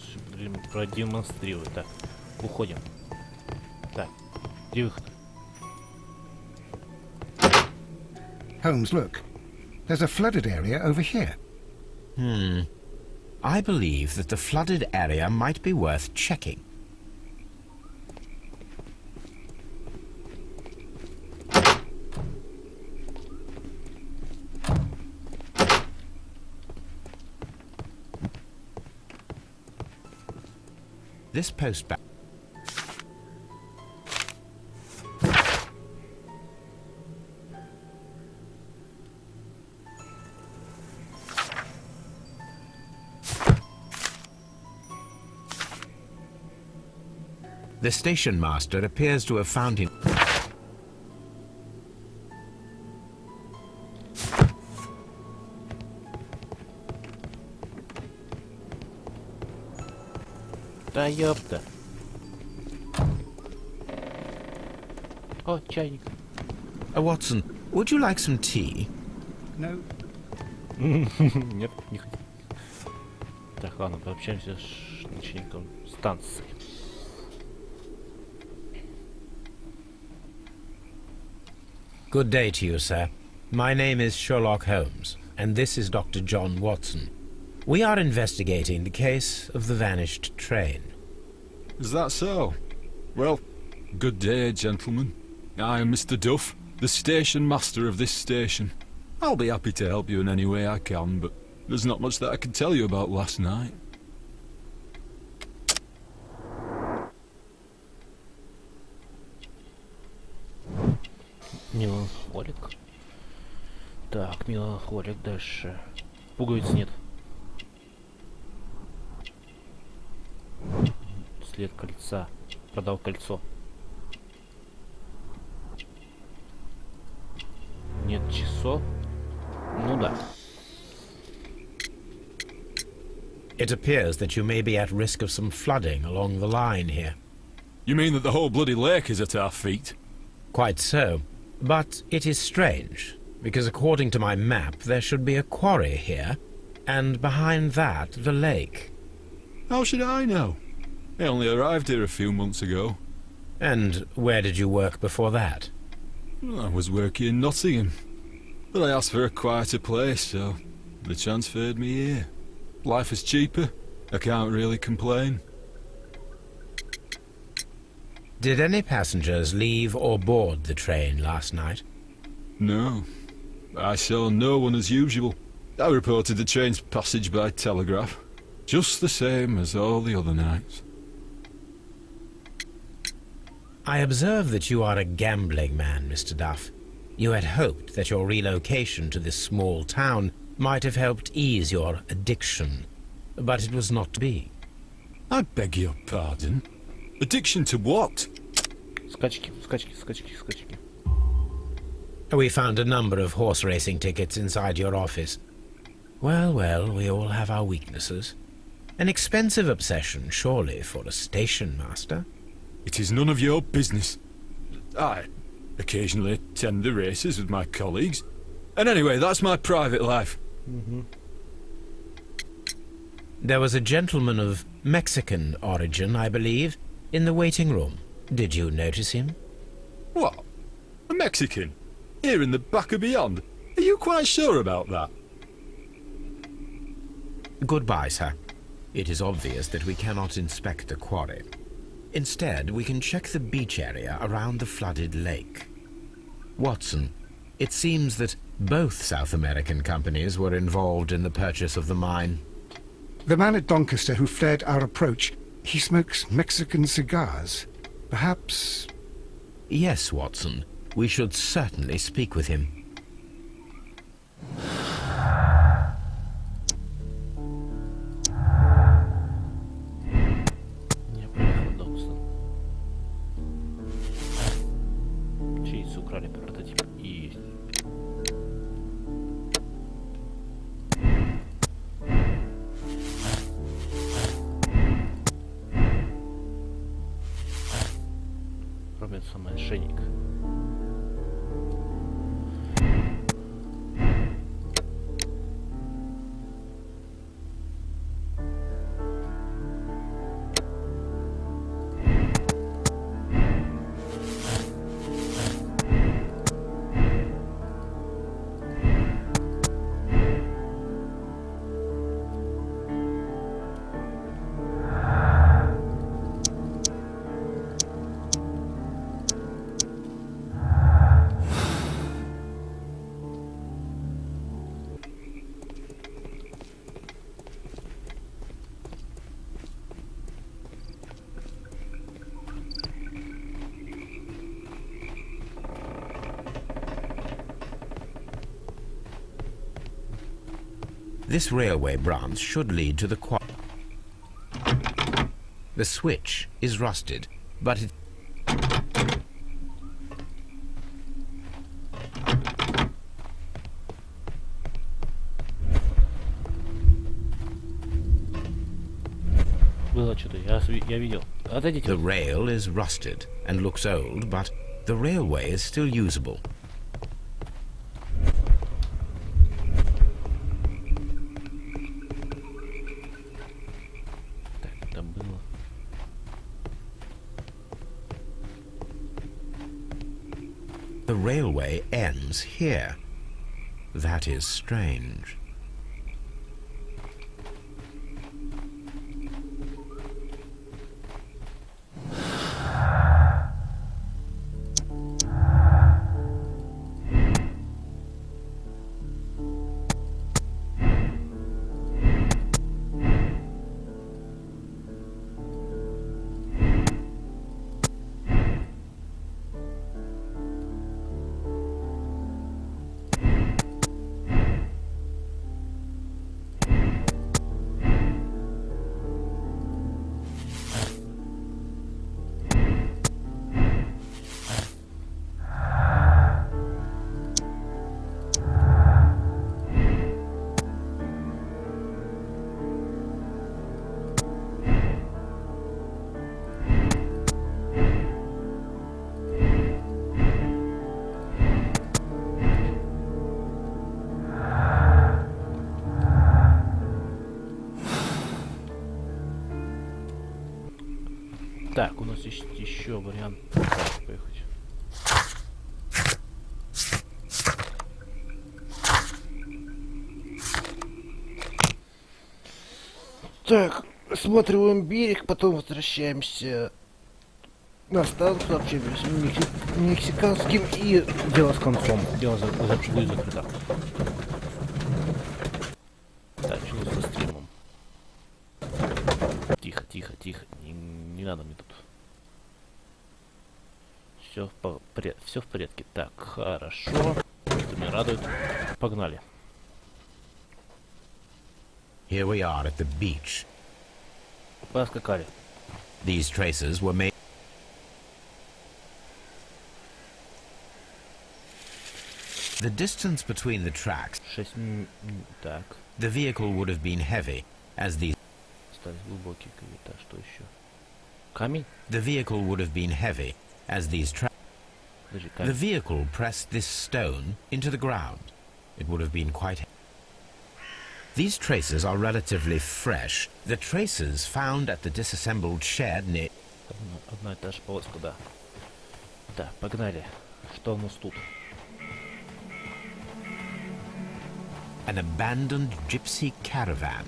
продемонстрирую. Так, уходим. Так, где выход? Holmes, look. There's a flooded area over here. I believe that the flooded area might be worth checking. This postback. The station master appears to have found him. Да ёпта. О, чайник. Watson, would you like some tea? No. Нет, не хочу. Так, ладно, пообщаемся с начальником станции. Good day to you, sir. My name is Shelock Holmes, and this is Dr. John Watson. We are investigating the case of the vanished train. Is that so? Well, good day, gentlemen. I am Mr. Duff, the station master of this station. I'll be happy to help you in any way I can, but there's not much that I can tell you about last night. Меланхолик. Так, меланхолик дальше. Пуговиц нет. След кольца. Продал кольцо. Нет часов. Ну да. It appears that you may be at risk of some flooding along the line here. You mean that the whole bloody lake is at our feet? Quite so. But it is strange, because according to my map, there should be a quarry here, and behind that, the lake. How should I know? I only arrived here a few months ago. And where did you work before that? I was working in Nottingham, but I asked for a quieter place, so they transferred me here. Life is cheaper. I can't really complain. Did any passengers leave or board the train last night? No. I saw no one as usual. I reported the train's passage by telegraph, just the same as all the other nights. I observe that you are a gambling man, Mr. Duff. You had hoped that your relocation to this small town might have helped ease your addiction, but it was not to be. I beg your pardon? Addiction to what? Скачки, скачки, скачки, скачки. We found a number of horse racing tickets inside your office. Well, well, we all have our weaknesses. An expensive obsession, surely, for a station master. It is none of your business. I occasionally attend the races with my colleagues. And anyway, that's my private life. There was a gentleman of Mexican origin, I believe, in the waiting room. Did you notice him? What? A Mexican? Here in the back of beyond? Are you quite sure about that? Goodbye, sir. It is obvious that we cannot inspect the quarry. Instead, we can check the beach area around the flooded lake. Watson, it seems that both South American companies were involved in the purchase of the mine. The man at Doncaster who fled our approach, he smokes Mexican cigars. Perhaps... Yes, Watson. We should certainly speak with him. Я проехал Докстон. Чейз украли прототип. Есть. Робится мошенник. This railway branch should lead to the quarry. The switch is rusted, but it... Было что-то, я видел. Отойдите. The rail is rusted and looks old, but the railway is still usable. Так, это было. The railway ends here. That is strange. Так, у нас есть еще вариант. Так, поехать. Так, осматриваем берег, потом возвращаемся на станцию, общаемся с мексиканским, и дело с концом. Дело будет закрыто. Так, что со стримом? Тихо, тихо, тихо. Не надо мне тут. Все в порядке. Так, хорошо. Это меня радует. Погнали. Here we are at the beach. Поскакали. These traces were made. The distance between the tracks. 6 так. The vehicle would have been heavy, as these. Остались глубокие кавита. Что еще? Камень? The vehicle would have been heavy, as these tracks. Подожди, The камень. vehicle pressed this stone into the ground. It would have been quite heavy. These traces are relatively fresh. The traces found at the disassembled shed near. Одна и та же полоска, да. Так, погнали. Что у нас тут? An abandoned gypsy caravan.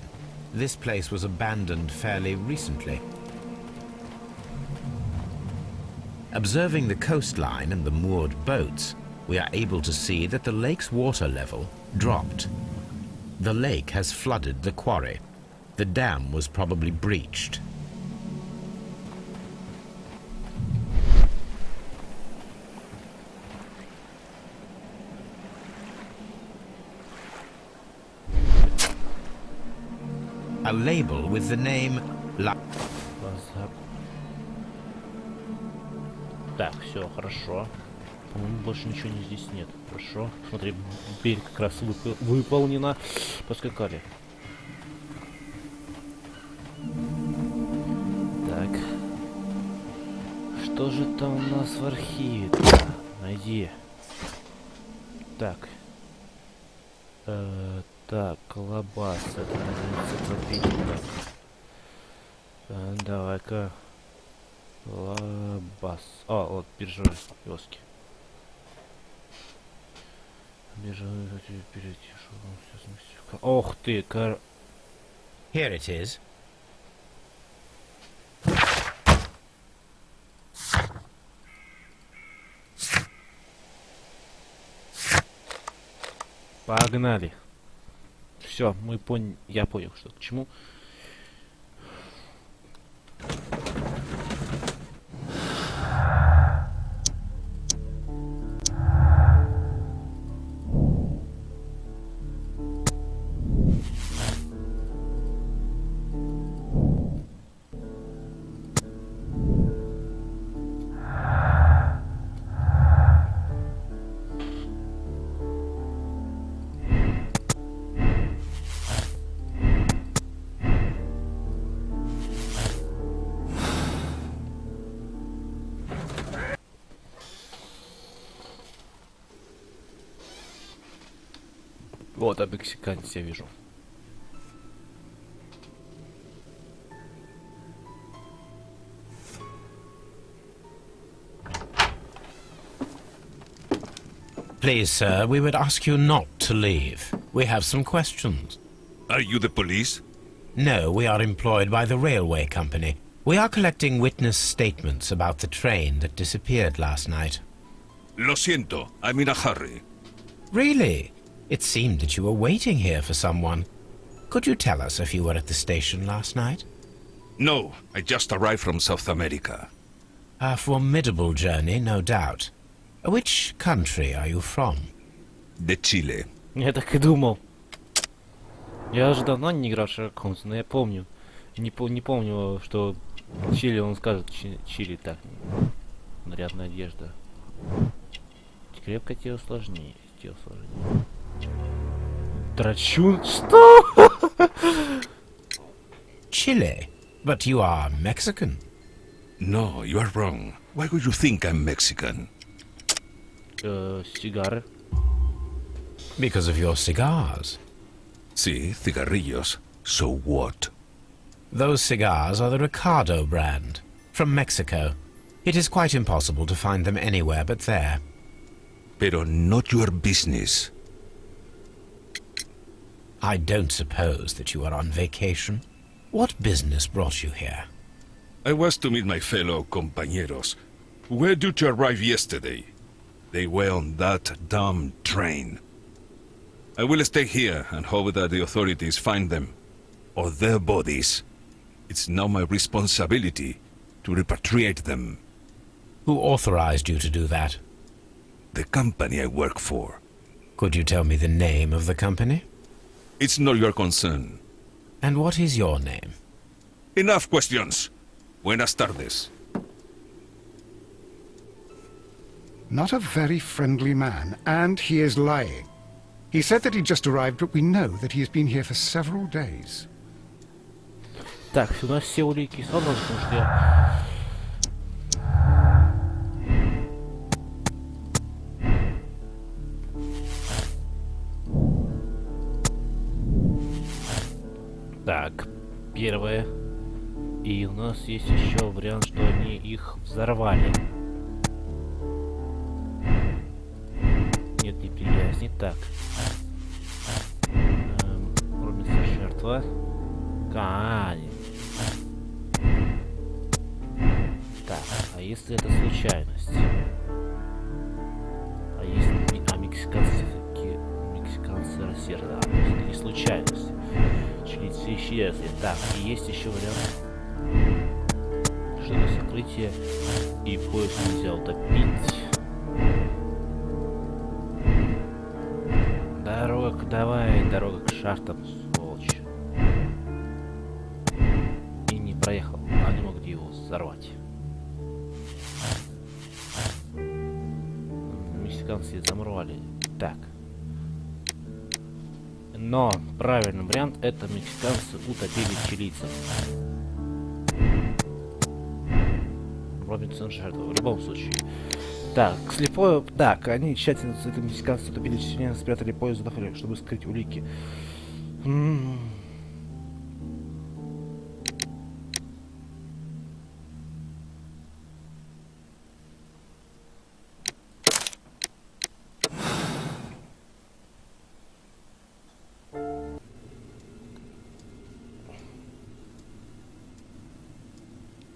This place was abandoned fairly recently. Observing the coastline and the moored boats, we are able to see that the lake's water level dropped. The lake has flooded the quarry. The dam was probably breached. A label with the name La. Так, все, хорошо. По-моему, больше ничего здесь нет. Хорошо. Смотри, берег как раз выполнено. Поскакали. Так. Что же там у нас в архиве? Найди. Так. Так, колобас. Это, наверное, энциклопедия. Так. Давай-ка. Колобас. А, вот, биржевые киоски. Ох ты, Here it is. Погнали. Все, мы поняли. Я понял, что к чему. Вот, а мексиканец я вижу. Please, sir, we would ask you not to leave. We have some questions. Are you the police? No, we are employed by the railway company. We are collecting witness statements about the train that disappeared last night. Lo siento, I'm in a hurry. Really? It seemed that you were waiting here for someone. Could you tell us if you were at the station last night? No, I just arrived from South America. A formidable journey, no doubt. Which country are you from? De Chile. Я так и думал. Я уже давно не играл в Shelock Holmes, но я помню. Не помню, что Чили, он скажет Чили так. Нарядная одежда. Крепко тело сложнее. Тело сложнее. Драчун? Что? Chile? But you are Mexican. No, you are wrong. Why would you think I'm Mexican? Сигары. Because of your cigars. Sí, cigarrillos. So what? Those cigars are the Ricardo brand. From Mexico. It is quite impossible to find them anywhere but there. Pero not your business. I don't suppose that you are on vacation. What business brought you here? I was to meet my fellow compañeros, who were due to arrive yesterday. They were on that damn train. I will stay here and hope that the authorities find them, or their bodies. It's now my responsibility to repatriate them. Who authorized you to do that? The company I work for. Could you tell me the name of the company? It's not your concern. And what is your name? Enough questions. Buenas tardes. Not a very friendly man, and he is lying. He said that he just arrived, but we know that he has been here for several days. Так, у нас все улики собраны, потому что я... Так, первое. И у нас есть еще вариант, что они их взорвали. Нет неприязни. Так. Робится жертва. Кань. Так, а если это случайность? А если... А мексиканцы такие... Мексиканцы рассерданы. А это не случайность. Чилийцы исчезли. Так, и есть еще вариант. Что-то сокрытие. И поезд нельзя утопить. Дорога, давай, дорога к шахтам, сволочь. И не проехал. Они могли его взорвать. Мексиканцы замуровали. Так. Но правильный вариант — это мексиканцы утопили чилийцев. Робинсон жертва, в любом случае. Так, слепое... Так, они тщательно с этим мексиканцем утопили чеченцев, спрятали поезд, задохли, чтобы скрыть улики.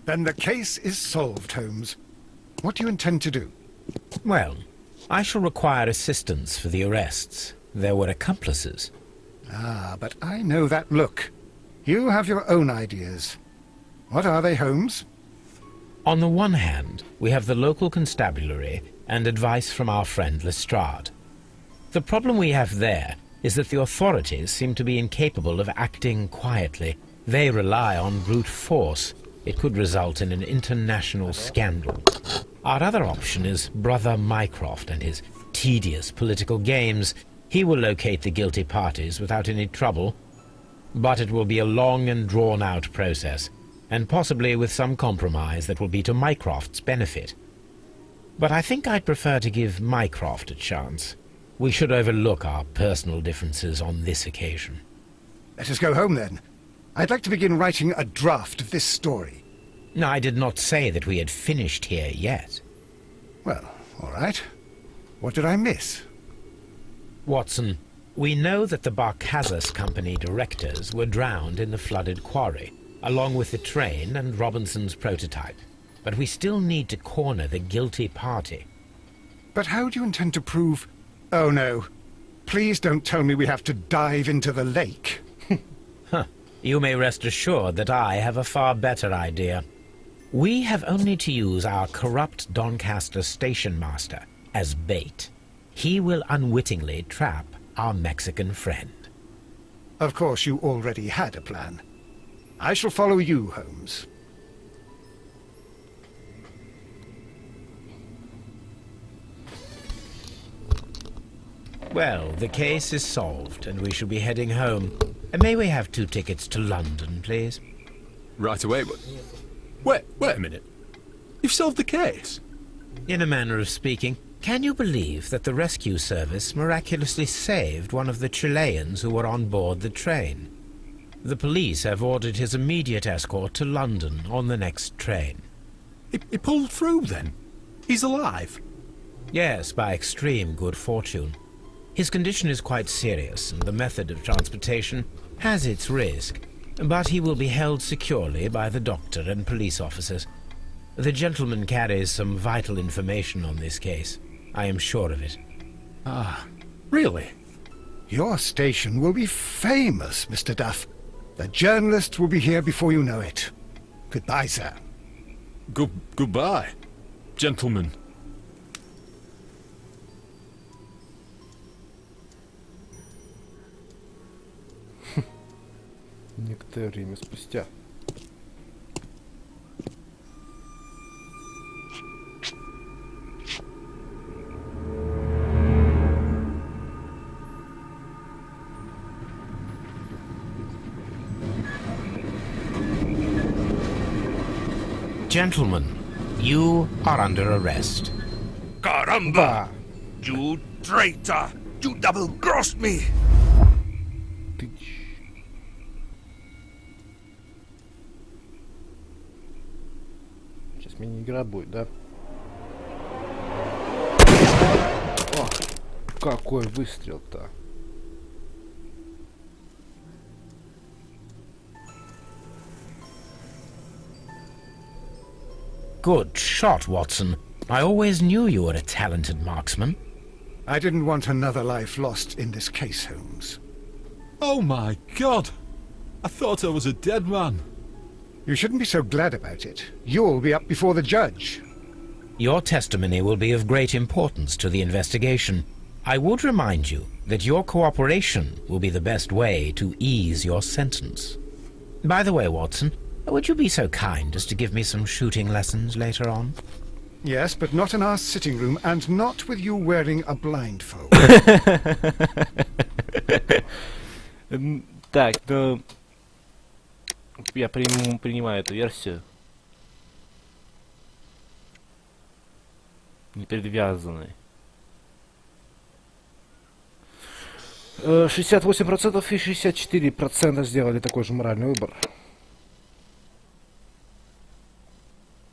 Then the case is solved, Holmes. What do you intend to do? Well, I shall require assistance for the arrests. There were accomplices. Ah, but I know that look. You have your own ideas. What are they, Holmes? On the one hand, we have the local constabulary and advice from our friend Lestrade. The problem we have there is that the authorities seem to be incapable of acting quietly. They rely on brute force. It could result in an international scandal. Our other option is Brother Mycroft and his tedious political games. He will locate the guilty parties without any trouble, but it will be a long and drawn-out process, and possibly with some compromise that will be to Mycroft's benefit. But I think I'd prefer to give Mycroft a chance. We should overlook our personal differences on this occasion. Let us go home, then. I'd like to begin writing a draft of this story. I did not say that we had finished here yet. Well, all right. What did I miss? Watson, we know that the Barcazas Company directors were drowned in the flooded quarry, along with the train and Robinson's prototype. But we still need to corner the guilty party. But how do you intend to prove... Oh, no. Please don't tell me we have to dive into the lake. You may rest assured that I have a far better idea. We have only to use our corrupt Doncaster station master as bait. He will unwittingly trap our Mexican friend. Of course, you already had a plan. I shall follow you, Holmes. Well, the case is solved, and we shall be heading home. May we have 2 tickets to London, please? Right away, but... Wait a minute. You've solved the case? In a manner of speaking. Can you believe that the rescue service miraculously saved one of the Chileans who were on board the train? The police have ordered his immediate escort to London on the next train. He pulled through then? He's alive? Yes, by extreme good fortune. His condition is quite serious, and the method of transportation has its risk, but he will be held securely by the doctor and police officers. The gentleman carries some vital information on this case. I am sure of it. Ah, really? Your station will be famous, Mr. Duff. The journalists will be here before you know it. Goodbye, sir. Goodbye, gentlemen. Некоторое время спустя. Gentlemen, you are under arrest. Caramba! You traitor! You double-crossed me! Сейчас мини-игра будет, да? О, какой выстрел-то! Good shot, Watson. I always knew you were a talented marksman. I didn't want another life lost in this case, Holmes. Oh my God! I thought I was a dead man. You shouldn't be so glad about it. You'll be up before the judge. Your testimony will be of great importance to the investigation. I would remind you that your cooperation will be the best way to ease your sentence. By the way, Watson, would you be so kind as to give me some shooting lessons later on? Yes, but not in our sitting room, and not with you wearing a blindfold. Так, ну... Я принимаю эту версию. Непредвязанный. 68% и 64% сделали такой же моральный выбор.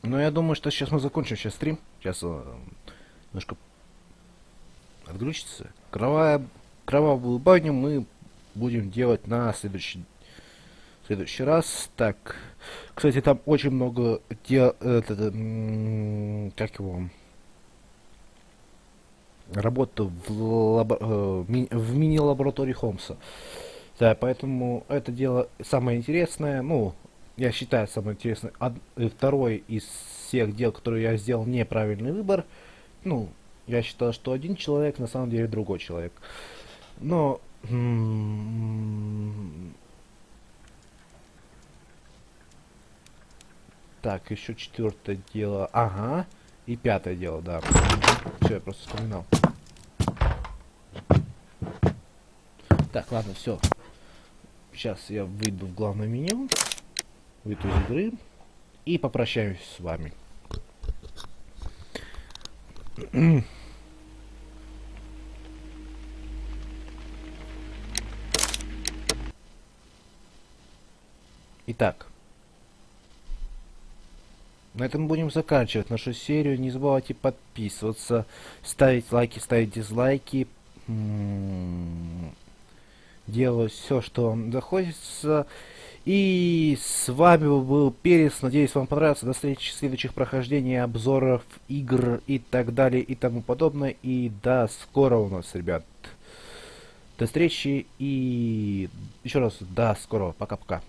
Но я думаю, что сейчас мы закончим стрим. Сейчас немножко отключится. Кровавую баню мы будем делать на следующий раз. Так, кстати, там очень много дел, работы в мини-лаборатории Холмса. Да, поэтому это дело самое интересное. Ну, я считаю, самое интересное. Второй из всех дел, которые я сделал, неправильный выбор. Ну, я считал, что один человек, на самом деле другой человек. Но... Так, еще четвертое дело. Ага. И пятое дело, да. Все, я просто вспоминал. Так, ладно, все. Сейчас я выйду в главное меню. Выйду из игры. И попрощаюсь с вами. Итак. На этом будем заканчивать нашу серию. Не забывайте подписываться, ставить лайки, ставить дизлайки. Делать все, что вам доходится. И с вами был Перец. Надеюсь, вам понравится. До встречи в следующих прохождениях, обзоров, игр и так далее и тому подобное. И до скорого у нас, ребят. До встречи и еще раз до скорого. Пока-пока.